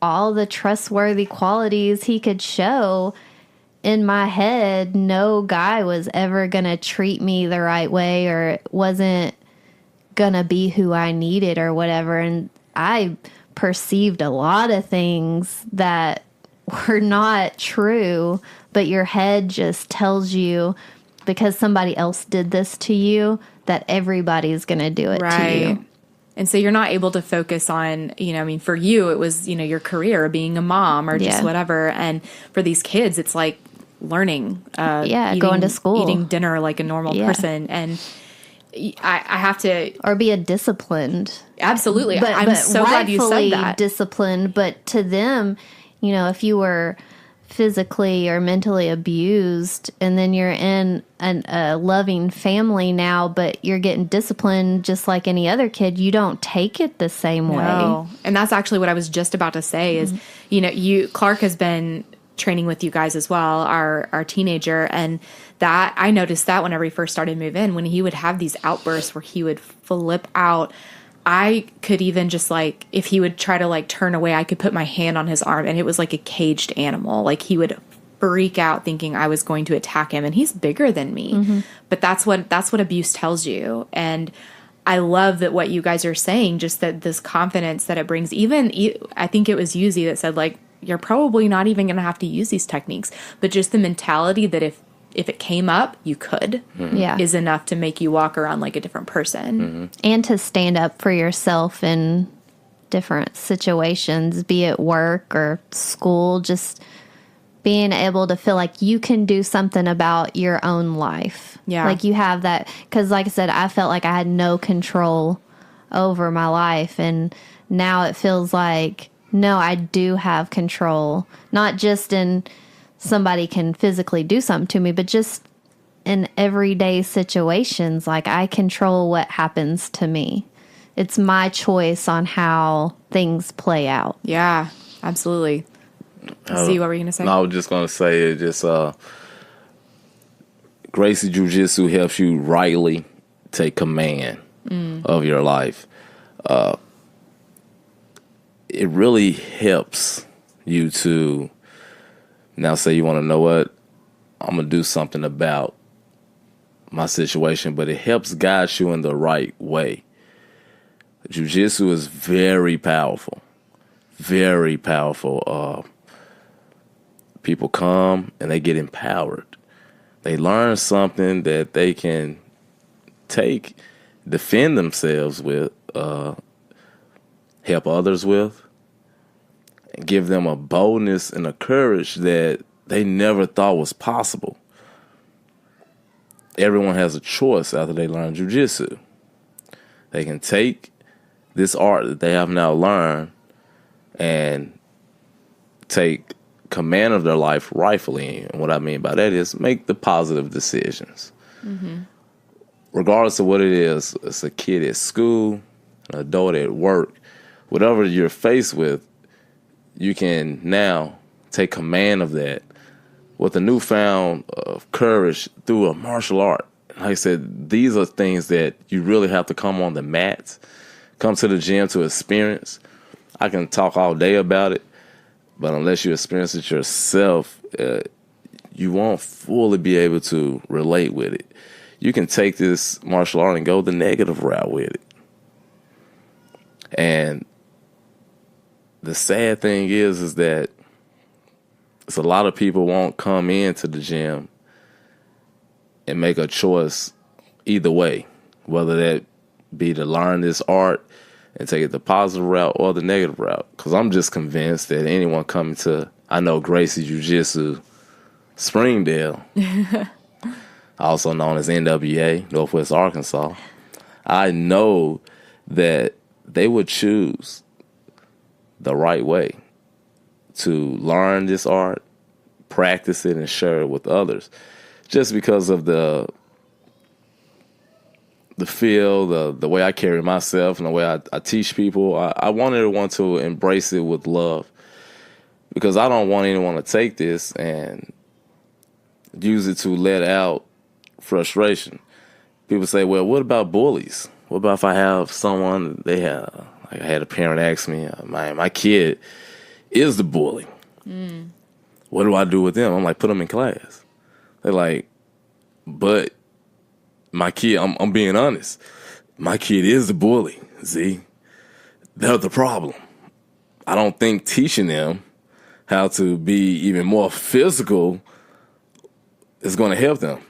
B: all the trustworthy qualities he could show. In my head, no guy was ever going to treat me the right way, or wasn't going to be who I needed or whatever. And I perceived a lot of things that were not true, but your head just tells you, because somebody else did this to you, that everybody's going to do it to you.
A: And so you're not able to focus on, for you, it was, your career, being a mom, or just whatever. And for these kids, it's like learning,
B: going to school,
A: eating dinner like a normal person. And I have to,
B: or be disciplined.
A: Absolutely. I'm so glad you said that.
B: Disciplined, but to them, if you were physically or mentally abused, and then you're in a loving family now, but you're getting disciplined just like any other kid, you don't take it the same way.
A: And that's actually what I was just about to say is, Clark has been training with you guys as well, our teenager, and that I noticed that whenever he first started to move in, when he would have these outbursts where he would flip out, I could even just, like, if he would try to, like, turn away, I could put my hand on his arm, and it was like a caged animal. Like, he would freak out thinking I was going to attack him, and he's bigger than me. But that's what abuse tells you. And I love that what you guys are saying, just that this confidence that it brings. Even I think it was Yuzi that said, like, you're probably not even going to have to use these techniques, but just the mentality that if it came up, you could, is enough to make you walk around like a different person.
B: And to stand up for yourself in different situations, be it work or school, just being able to feel like you can do something about your own life.
A: Yeah.
B: Like you have that, because like I said, I felt like I had no control over my life, and now it feels like, no, I do have control, not just in somebody can physically do something to me, but just in everyday situations. Like, I control what happens to me. It's my choice on how things play out.
A: Yeah, absolutely. See, what were you going to say?
C: No, I was just going to say, it just Gracie Jiu Jitsu helps you rightly take command of your life. It really helps you to now say, you want to know what? I'm going to do something about my situation, but it helps guide you in the right way. Jiu-jitsu is very powerful. Very powerful. People come and they get empowered. They learn something that they can take, defend themselves with, help others with, and give them a boldness and a courage that they never thought was possible. everyone has a choice after they learn jiu-jitsu. They can take this art that they have now learned and take command of their life rightfully. And what I mean by that is make the positive decisions. Mm-hmm. Regardless of what it is, it's a kid at school, an adult at work, whatever you're faced with, you can now take command of that with a newfound courage through a martial art. Like I said, these are things that you really have to come on the mats, come to the gym to experience. I can talk all day about it, but unless you experience it yourself, you won't fully be able to relate with it. You can take this martial art and go the negative route with it. And the sad thing is that it's a lot of people won't come into the gym and make a choice either way, whether that be to learn this art and take it the positive route or the negative route. Because I'm just convinced that anyone coming to, I know Gracie Jiu Jitsu Springdale, also known as NWA, Northwest Arkansas, I know that they would choose the right way to learn this art, practice it, and share it with others. Just because of the feel, the way I carry myself, and the way I teach people, I want everyone to embrace it with love. Because I don't want anyone to take this and use it to let out frustration. People say, well, what about bullies? What about if I have someone, like I had a parent ask me, my kid is the bully. What do I do with them? I'm like, put them in class. They're like, but my kid, I'm being honest, my kid is the bully. See, they're the problem. I don't think teaching them how to be even more physical is going to help them.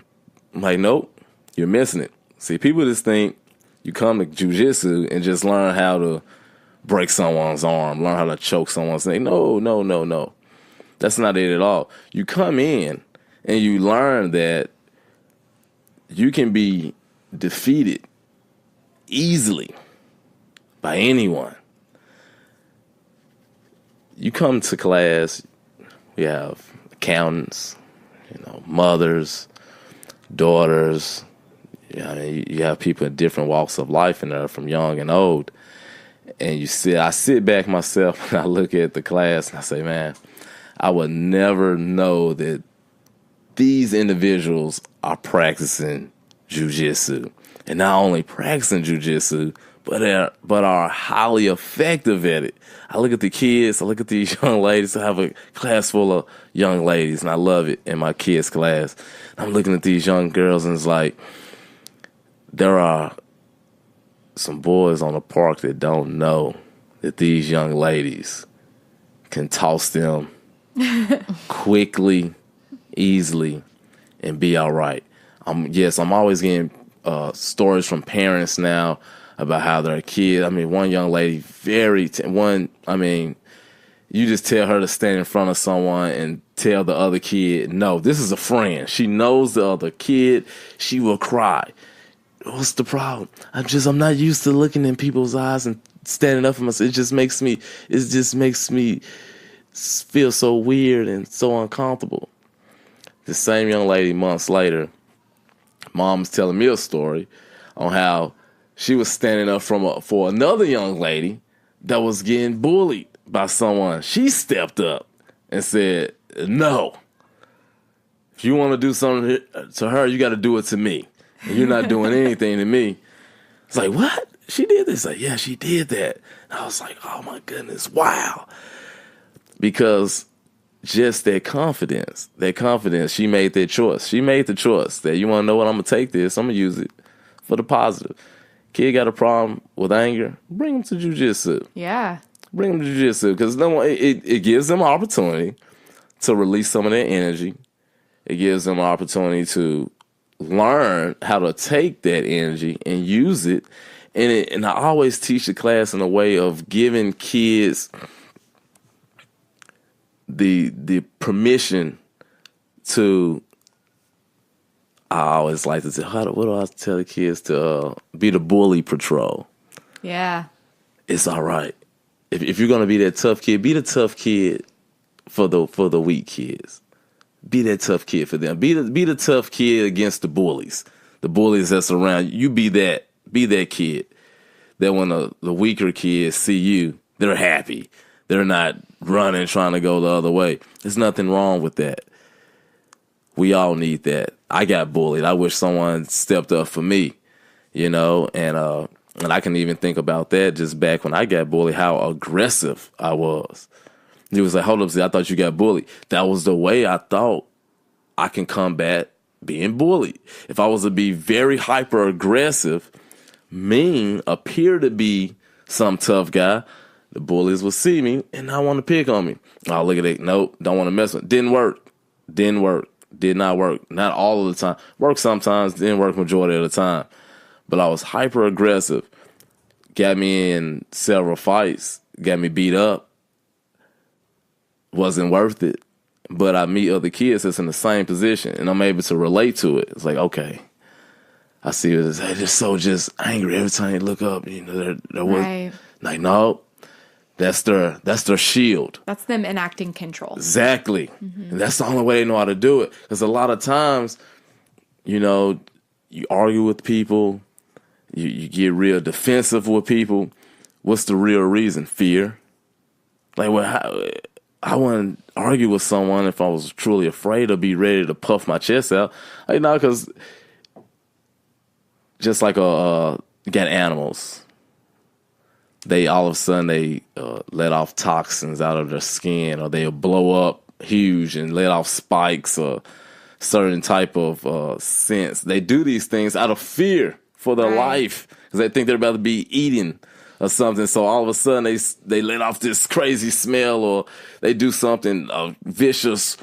C: I'm like, nope, you're missing it. See, people just think you come to jiu-jitsu and just learn how to break someone's arm, learn how to choke someone's neck. No. That's not it at all. You come in and you learn that you can be defeated easily by anyone. You come to class, we have accountants, mothers, daughters. You have people in different walks of life in there, from young and old. And I sit back myself and I look at the class and I say, man, I would never know that these individuals are practicing jiu-jitsu. And not only practicing jiu-jitsu, but are highly effective at it. I look at the kids, I look at these young ladies. I have a class full of young ladies, and I love it in my kids' class. I'm looking at these young girls, and it's like, there are some boys on the park that don't know that these young ladies can toss them quickly, easily, and be all right. I'm always getting stories from parents now about how their kid, one young lady, you just tell her to stand in front of someone and tell the other kid, no, this is a friend. She knows the other kid. She will cry. What's the problem? I'm not used to looking in people's eyes and standing up for myself. It just makes me feel so weird and so uncomfortable. The same young lady, months later, mom's telling me a story on how she was standing up for another young lady that was getting bullied by someone. She stepped up and said, no, if you want to do something to her, you got to do it to me. And you're not doing anything to me. It's like, what? She did this? Like, yeah, she did that. And I was like, oh my goodness, wow. Because just that confidence, she made that choice. She made the choice that, you want to know what, I'm going to take this, I'm going to use it for the positive. Kid got a problem with anger, bring him to jiu-jitsu.
A: Yeah.
C: Bring him to jiu-jitsu, because it gives them an opportunity to release some of their energy. It gives them an opportunity to learn how to take that energy and use it. And I always teach the class in a way of giving kids the permission to I always like to say, what do I tell the kids to be the bully patrol?
A: Yeah.
C: It's all right. If you're gonna be that tough kid, be the tough kid for the weak kids. Be that tough kid for them. Be the tough kid against the bullies that's around you. Be that kid that when the weaker kids see you, they're happy. They're not running trying to go the other way. There's nothing wrong with that. We all need that. I got bullied. I wish someone stepped up for me, and I can even think about that just back when I got bullied, how aggressive I was. He was like, hold up, I thought you got bullied. That was the way I thought I can combat being bullied. If I was to be very hyper aggressive, mean, appear to be some tough guy, the bullies would see me and not want to pick on me. Oh, look at it. Nope, don't want to mess with it. Didn't work. Did not work. Not all of the time. Worked sometimes, didn't work majority of the time. But I was hyper aggressive. Got me in several fights. Got me beat up. Wasn't worth it. But I meet other kids that's in the same position and I'm able to relate to it. It's like, okay, I see it. They're just so angry every time you look up. They're
A: Right.
C: like, no, that's their shield.
A: That's them enacting control.
C: Exactly. Mm-hmm. And that's the only way they know how to do it. Because a lot of times, you argue with people, you get real defensive with people. What's the real reason? Fear. Like, I wouldn't argue with someone if I was truly afraid or be ready to puff my chest out. Because just like you got animals. They all of a sudden let off toxins out of their skin, or they'll blow up huge and let off spikes or certain type of scents. They do these things out of fear for their life because they think they're about to be eaten or something. So all of a sudden they let off this crazy smell, or they do something, a vicious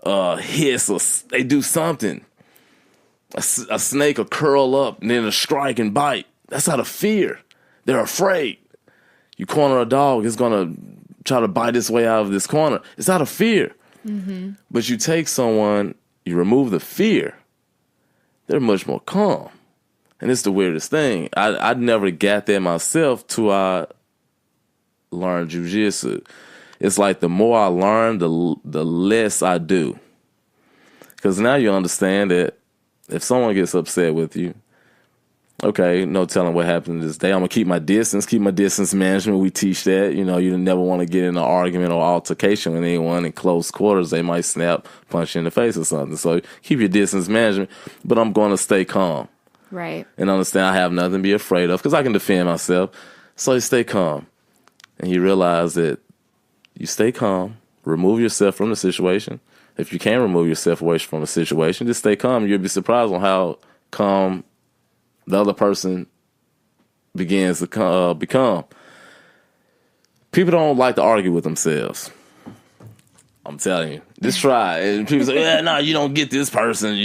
C: hiss, or they do something. A snake will curl up and then it'll strike and bite. That's out of fear. They're afraid. You corner a dog, it's going to try to bite its way out of this corner. It's out of fear. Mm-hmm. But you take someone, you remove the fear, they're much more calm. And it's the weirdest thing. I never got that myself till I learned Jiu Jitsu. It's like the more I learn, the less I do. Because now you understand that if someone gets upset with you, okay, no telling what happened this day. I'm going to keep my distance management. We teach that. You never want to get in an argument or altercation with anyone in close quarters. They might snap, punch you in the face or something. So keep your distance management, but I'm going to stay calm.
A: Right.
C: And understand I have nothing to be afraid of because I can defend myself. So you stay calm. And you realize that you stay calm, remove yourself from the situation. If you can't remove yourself away from the situation, just stay calm. You'll be surprised on how calm the other person begins to become. People don't like to argue with themselves. I'm telling you. Just try. And people say, yeah, no, you don't get this person.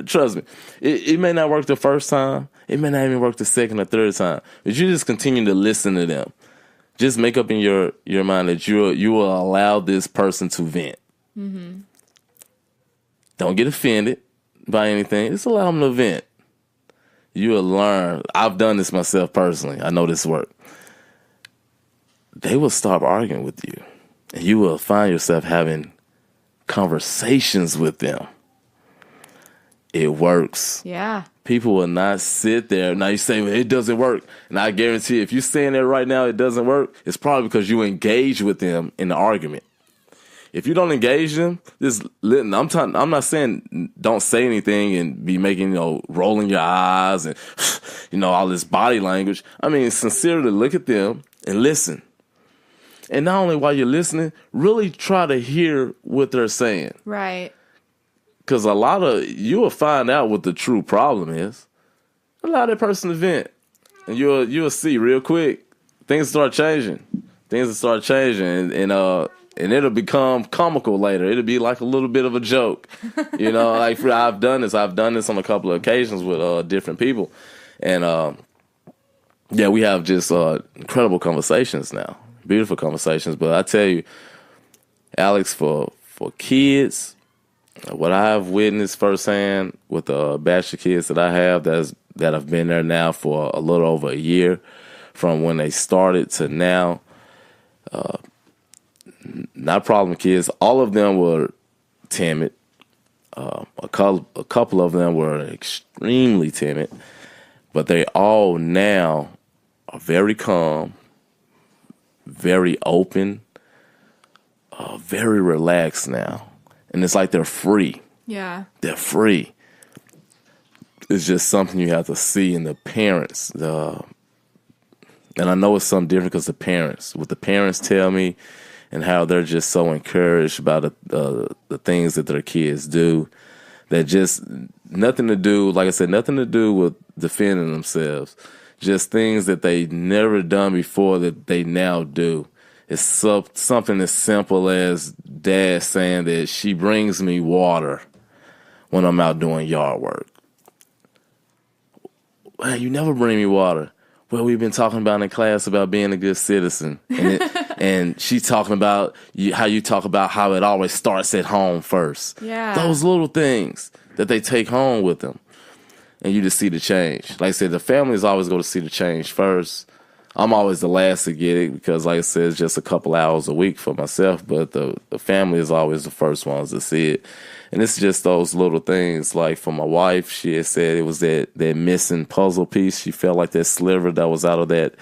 C: Trust me. It may not work the first time. It may not even work the second or third time. But you just continue to listen to them. Just make up in your mind that you will allow this person to vent. Mm-hmm. Don't get offended by anything. Just allow them to vent. You will learn. I've done this myself personally. I know this works. They will stop arguing with you. And you will find yourself having conversations with them. It works.
A: Yeah.
C: People will not sit there. Now you say, well, it doesn't work. And I guarantee if you're saying there right now it doesn't work, it's probably because you engage with them in the argument. If you don't engage them, I'm not saying don't say anything and be making, rolling your eyes and, all this body language. I mean, sincerely look at them and listen. And not only while you're listening, really try to hear what they're saying.
A: Right.
C: Because you will find out what the true problem is. Allow that person to vent. And you'll see real quick, things start changing. And it'll become comical later. It'll be like a little bit of a joke. Like I've done this on a couple of occasions with different people. And we have just incredible conversations now. Beautiful conversations. But I tell you, Alex, for kids, What I have witnessed firsthand with the batch of kids that I have that have been there now for a little over a year, from when they started to now, not problem kids. All of them were timid. A couple of them were extremely timid, but they all now are very calm, very open, very relaxed now. And it's like they're free.
A: Yeah.
C: They're free. It's just something you have to see in the parents. And I know it's something different because what the parents tell me and how they're just so encouraged by the things that their kids do, that just nothing to do, like I said, nothing to do with defending themselves. Just things that they never done before that they now do. It's something as simple as Dad saying that she brings me water when I'm out doing yard work. Well, you never bring me water. Well, we've been talking about in class about being a good citizen. And she's talking about how you talk about how it always starts at home first.
A: Yeah.
C: Those little things that they take home with them. And you just see the change. Like I said, the family is always going to see the change first. I'm always the last to get it because, like I said, it's just a couple hours a week for myself. But the family is always the first ones to see it. And it's just those little things. Like for my wife, she had said it was that missing puzzle piece. She felt like that sliver that was out of that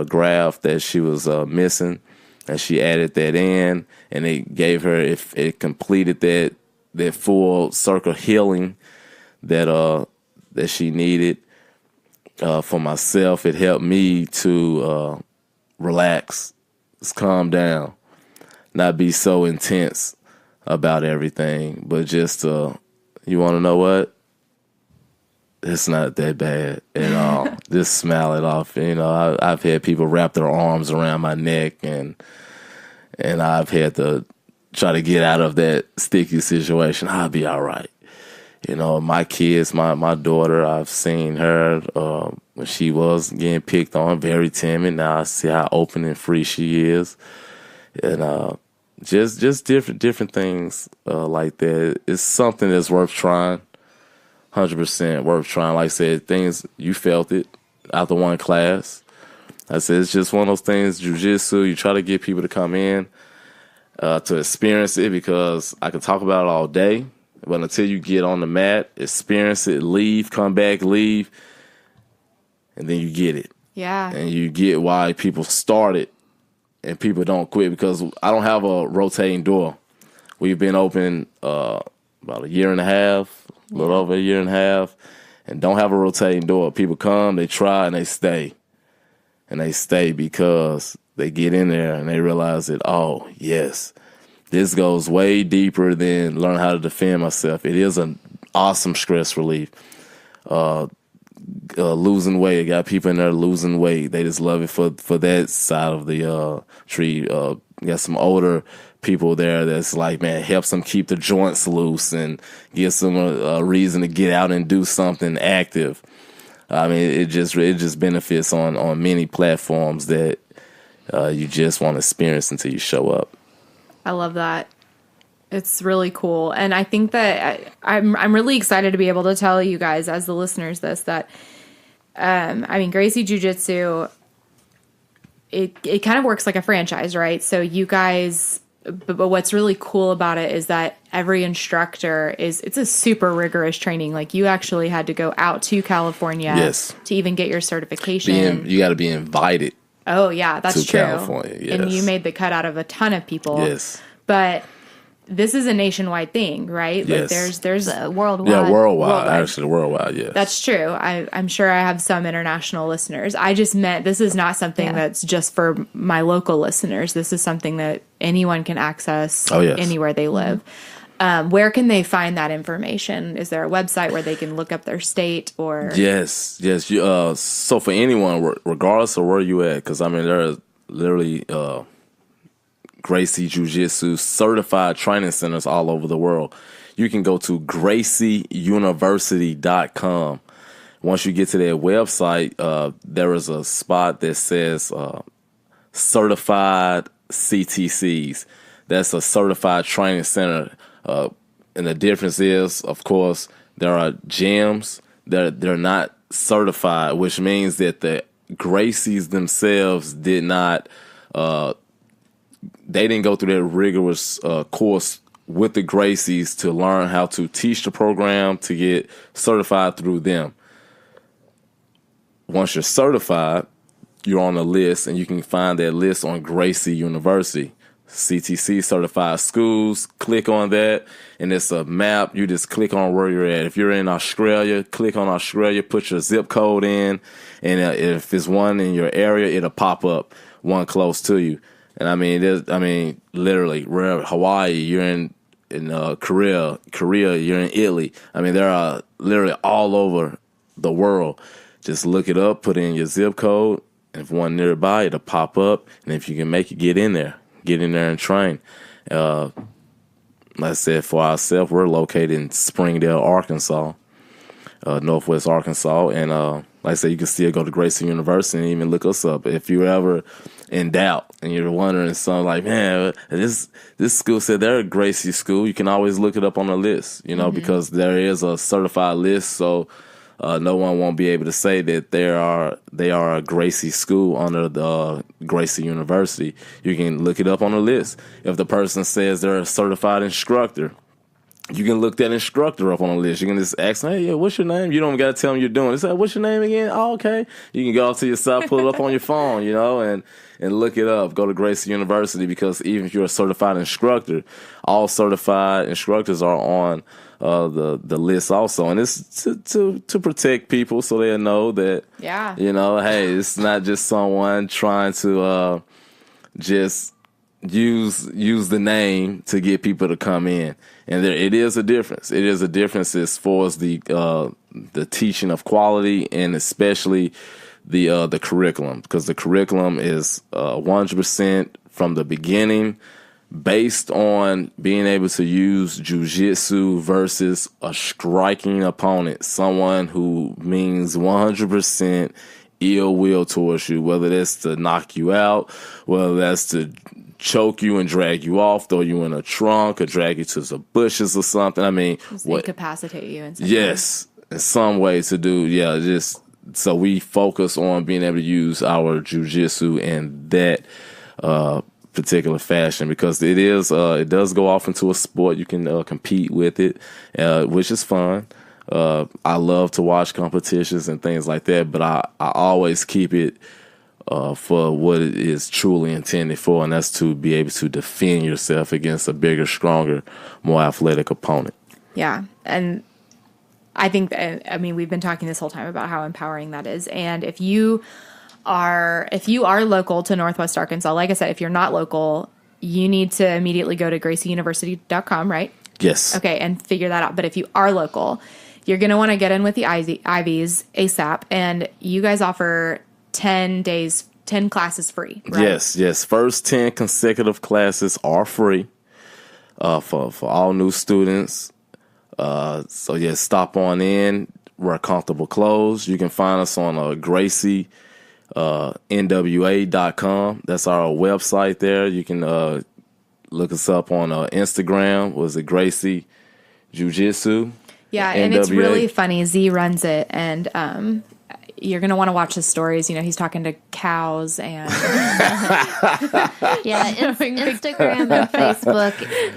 C: graph that she was missing. And she added that in. And it gave her, if it completed that full circle healing that she needed. For myself, it helped me to relax, just calm down, not be so intense about everything, but just you want to know what? It's not that bad at all. Just smile it off. You know, I've had people wrap their arms around my neck, and I've had to try to get out of that sticky situation. I'll be all right. You know, my kids, my daughter, I've seen her when she was getting picked on, very timid. Now I see how open and free she is. And just different things like that. It's something that's worth trying, 100% worth trying. Like I said, things, you felt it after one class. I said, it's just one of those things, jiu-jitsu, you try to get people to come in to experience it, because I could talk about it all day. But until you get on the mat, experience it, leave, come back, leave, and then you get it.
A: Yeah.
C: And you get why people started and people don't quit, because I don't have a rotating door. We've been open about a year and a half, a little over a year and a half, and don't have a rotating door. People come, they try, and they stay. And they stay because they get in there and they realize that, oh, yes, this goes way deeper than learn how to defend myself. It is an awesome stress relief. Losing weight, got people in there losing weight. They just love it for that side of the tree. Got some older people there that's like, man, helps them keep the joints loose and gives them a reason to get out and do something active. I mean, it just benefits on many platforms that you just want to experience until you show up.
A: I love that. It's really cool. And I think that I'm really excited to be able to tell you guys, as the listeners, that Gracie Jiu Jitsu, it kind of works like a franchise, right? So you guys, but what's really cool about it is that every instructor it's a super rigorous training. Like, you actually had to go out to California to even get your certification.
C: You got to be invited.
A: Oh, yeah, that's true.
C: California, yes.
A: And you made the cut out of a ton of people.
C: Yes.
A: But this is a nationwide thing, right?
C: Yes.
A: Like there's
B: worldwide.
C: Yeah, worldwide. Actually, worldwide, yes.
A: That's true. I'm sure I have some international listeners. I just meant this is not something that's just for my local listeners. This is something that anyone can access anywhere they live. Where can they find that information? Is there a website where they can look up their state or?
C: Yes. So for anyone, regardless of where you at, because I mean, there are literally Gracie Jiu Jitsu certified training centers all over the world. You can go to gracieuniversity.com. Once you get to their website, there is a spot that says certified CTCs. That's a certified training center. And the difference is, of course, there are gyms that they're not certified, which means that the Gracies themselves did not, they didn't go through that rigorous course with the Gracies to learn how to teach the program to get certified through them. Once you're certified, you're on a list, and you can find that list on Gracie University. CTC certified schools. Click on that, and it's a map. You just click on where you're at. If you're in Australia, click on Australia, put your zip code in, and if it's one in your area, it'll pop up one close to you. And I mean, literally, wherever, Hawaii, you're in Korea, you're in Italy. I mean, there are literally all over the world. Just look it up, put in your zip code, and if one nearby, it'll pop up. And if you can make it, get in there and train. Like I said, for ourselves, we're located in Springdale, Arkansas, Northwest Arkansas. And like I said, you can still go to Gracie University and even look us up. If you're ever in doubt and you're wondering something like, man, this school said they're a Gracie school, you can always look it up on the list, because there is a certified list. So no one won't be able to say that they are a Gracie school under the Gracie University. You can look it up on the list. If the person says they're a certified instructor, you can look that instructor up on the list. You can just ask them, hey, what's your name? You don't got to tell them you're doing it. Say, what's your name again? Oh, okay. You can go off to your side, pull it up on your phone, and look it up. Go to Gracie University, because even if you're a certified instructor, all certified instructors are on the list also, and it's to protect people so they'll know that hey, it's not just someone trying to just use the name to get people to come in. And it is a difference. It is a difference as far as the teaching of quality, and especially the curriculum, because the curriculum is 100% from the beginning, based on being able to use jiu-jitsu versus a striking opponent, someone who means 100% ill will towards you, whether that's to knock you out, whether that's to choke you and drag you off, throw you in a trunk, or drag you to the bushes or something. I mean,
A: incapacitate you in some
C: yes, in some way to do, just so we focus on being able to use our jiu-jitsu in that particular fashion, because it does go off into a sport. You can compete with it, which is fun. I love to watch competitions and things like that, but I always keep it for what it is truly intended for, and that's to be able to defend yourself against a bigger, stronger, more athletic opponent.
A: Yeah, and I think we've been talking this whole time about how empowering that is. And if you are local to Northwest Arkansas, like I said, if you're not local, you need to immediately go to gracieuniversity.com, right?
C: Yes.
A: Okay, and figure that out. But if you are local, you're going to want to get in with the IVs ASAP, and you guys offer 10 classes free, right?
C: Yes. First 10 consecutive classes are free for all new students. So yes, stop on in. Wear comfortable clothes. You can find us on Gracie NWA.com. That's our website there. You can look us up on Instagram. Was it Gracie Jiu Jitsu?
A: Yeah, and it's really funny. Z runs it, and you're going to want to watch his stories. He's talking to cows and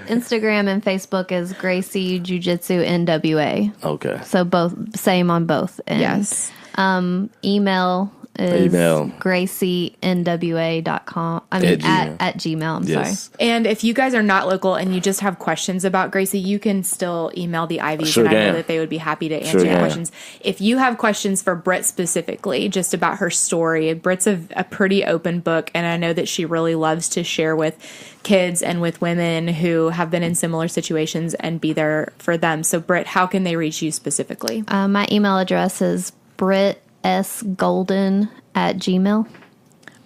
B: Instagram and Facebook is Gracie Jiu Jitsu NWA.
C: Okay.
B: So both, same on both. And,
A: yes.
B: Email is gracienwa.com. I mean, at Gmail. I'm sorry.
A: And if you guys are not local and you just have questions about Gracie, you can still email the IVs,
C: Sure
A: and I
C: can.
A: know that they would be happy to answer your questions. If you have questions for Britt specifically, just about her story, Britt's a pretty open book, and I know that she really loves to share with kids and with women who have been in similar situations and be there for them. So, Britt, how can they reach you specifically?
B: My email address is brittsgolden@gmail.com.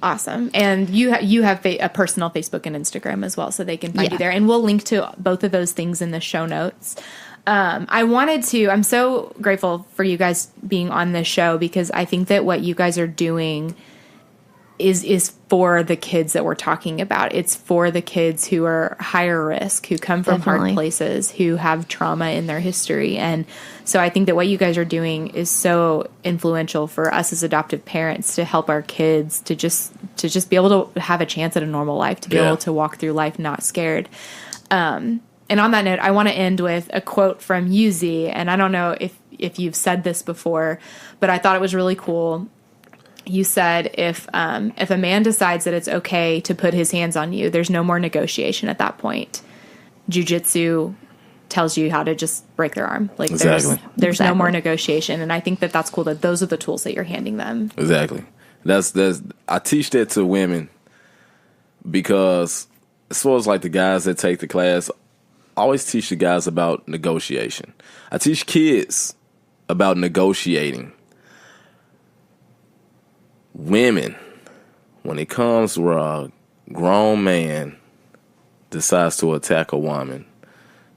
A: Awesome. And you have a personal Facebook and Instagram as well, so they can find you there. And we'll link to both of those things in the show notes. I'm so grateful for you guys being on this show, because I think that what you guys are doing is for the kids that we're talking about. It's for the kids who are higher risk, who come from hard places, who have trauma in their history. And so I think that what you guys are doing is so influential for us as adoptive parents to help our kids to just be able to have a chance at a normal life, to be able to walk through life not scared. And on that note, I want to end with a quote from Yuzi. And I don't know if you've said this before, but I thought it was really cool. You said, if a man decides that it's okay to put his hands on you, there's no more negotiation at that point. Jiu-jitsu tells you how to just break their arm. Like there's no more negotiation. And I think that that's cool that those are the tools that you're handing them.
C: Exactly. I teach that to women because as far as like the guys that take the class, I always teach the guys about negotiation. I teach kids about negotiating. Women, when it comes where a grown man decides to attack a woman,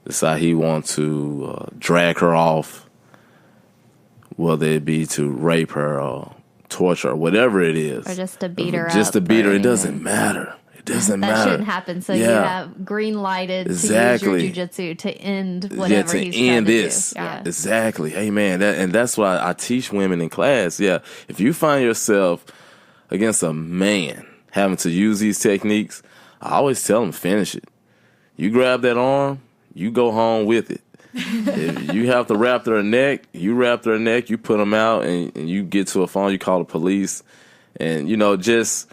C: decide he wants to drag her off, whether it be to rape her or torture her, whatever it is.
B: Or just to beat her up.
C: Just to beat her, it doesn't matter. It doesn't matter.
B: That shouldn't happen. So you have green lighted to use your jiu-jitsu to end whatever he's trying to do. Yeah.
C: Exactly. Hey, man, that's why I teach women in class. Yeah, if you find yourself against a man having to use these techniques, I always tell them, finish it. You grab that arm, you go home with it. If you have to wrap their neck, you wrap their neck, you put them out, and you get to a phone, you call the police, and, just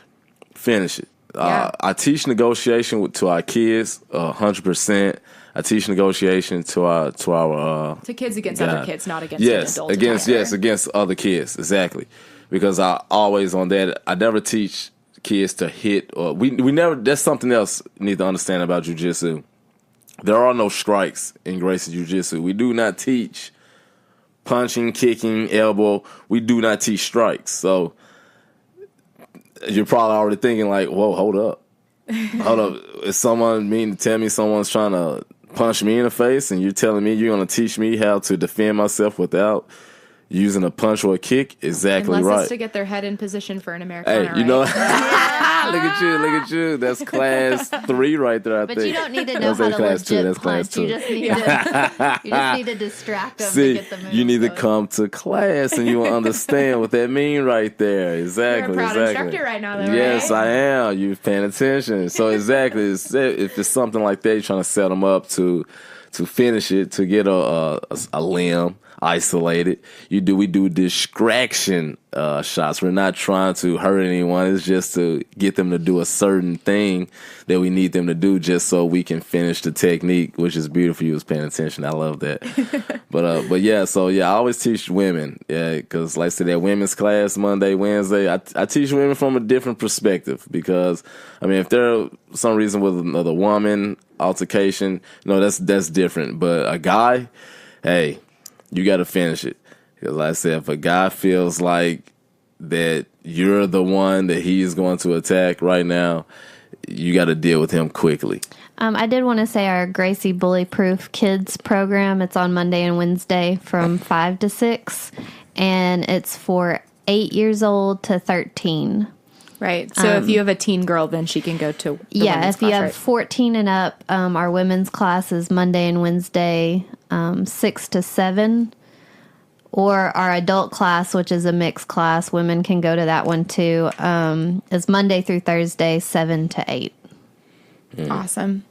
C: finish it. I teach negotiation to our kids 100%. I teach negotiation to
A: kids against other kids, not against adults.
C: Against other kids, exactly. Because I always on that. I never teach kids to hit, or we never. That's something else you need to understand about jiu-jitsu. There are no strikes in Gracie Jiu Jitsu. We do not teach punching, kicking, elbow. We do not teach strikes. So you're probably already thinking like, whoa, hold up. Hold up. Is someone mean to tell me someone's trying to punch me in the face and you're telling me you're going to teach me how to defend myself without using a punch or a kick? Exactly
A: Unless
C: right.
A: It's to get their head in position for an Americana.
C: Hey, look at you. That's class 3 right there, I think.
B: But you don't need to know how to legit punch. You just need to distract them to get the move.
C: You need to come to class and you will understand what that means right there. Exactly.
A: You're a proud instructor right now, though,
C: yes,
A: right?
C: I am. You're paying attention. So exactly, if it's something like that, you're trying to set them up to finish it, to get a limb isolated. We do distraction shots. We're not trying to hurt anyone. It's just to get them to do a certain thing that we need them to do just so we can finish the technique, which is beautiful. You was paying attention. I love that. But yeah, I always teach women. Yeah, because like I said, that women's class Monday, Wednesday, I teach women from a different perspective because, I mean, if there some reason with another woman altercation, that's different. But a guy, hey, you got to finish it. Because like I said, if a guy feels like that you're the one that he's going to attack right now, you got to deal with him quickly.
B: I did want to say our Gracie Bullyproof Kids program, it's on Monday and Wednesday from 5 to 6, and it's for 8 years old to 13.
A: Right. So if you have a teen girl, then she can go to the women's
B: if you
A: class,
B: have
A: right?
B: 14 and up, our women's class is Monday and Wednesday, 6 to 7. Or our adult class, which is a mixed class, women can go to that one too, is Monday through Thursday, 7 to 8.
A: Awesome.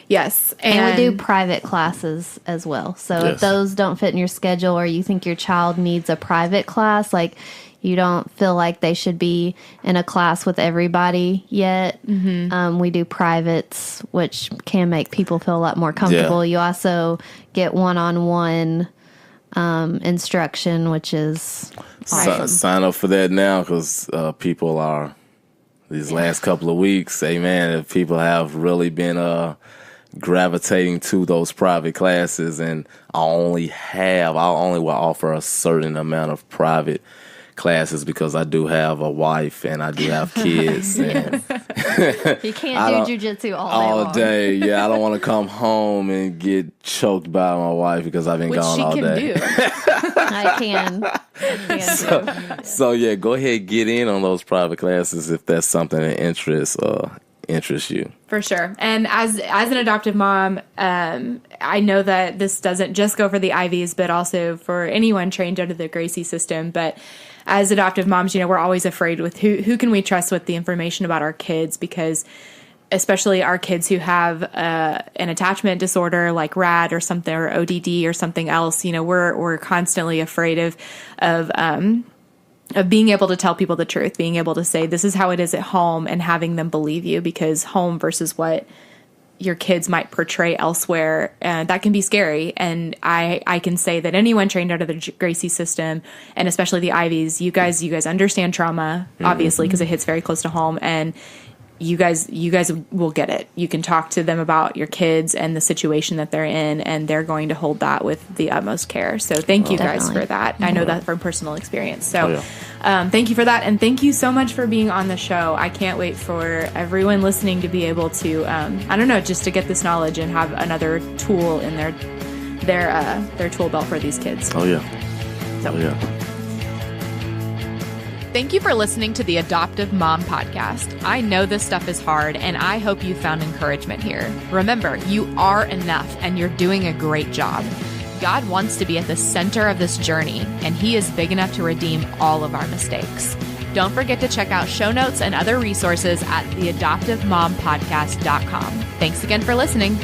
A: Yes.
B: And we do private classes as well. So if those don't fit in your schedule or you think your child needs a private class, like you don't feel like they should be in a class with everybody yet, we do privates, which can make people feel a lot more comfortable. You also get one-on-one instruction, which is awesome.
C: Sign up for that now because people are, these last couple of weeks, if people have really been gravitating to those private classes, and I'll only will offer a certain amount of private classes because I do have a wife and I do have kids, and
B: You can't do jujitsu
C: all day. Yeah, I don't want to come home and get choked by my wife because I've been gone all day.
B: I can do.
C: So yeah, go ahead, get in on those private classes if that's something that interests you.
A: For sure. And as an adoptive mom, I know that this doesn't just go for the IVs, but also for anyone trained under the Gracie system. But as adoptive moms, we're always afraid with who can we trust with the information about our kids, because especially our kids who have an attachment disorder like RAD or something, or ODD or something else, we're constantly afraid of being able to tell people the truth, being able to say, this is how it is at home, and having them believe you, because home versus what your kids might portray elsewhere, that can be scary. And I can say that anyone trained under the Gracie system, and especially the IVs, you guys understand trauma, obviously, because it hits very close to home, and you guys will get it. You can talk to them about your kids and the situation that they're in, and they're going to hold that with the utmost care. So thank you guys for that. I know that from personal experience. So thank you for that. And thank you so much for being on the show. I can't wait for everyone listening to be able to, just to get this knowledge and have another tool in their tool belt for these kids.
C: Oh yeah.
A: Thank you for listening to the Adoptive Mom Podcast. I know this stuff is hard, and I hope you found encouragement here. Remember, you are enough, and you're doing a great job. God wants to be at the center of this journey, and He is big enough to redeem all of our mistakes. Don't forget to check out show notes and other resources at theadoptivemompodcast.com. Thanks again for listening.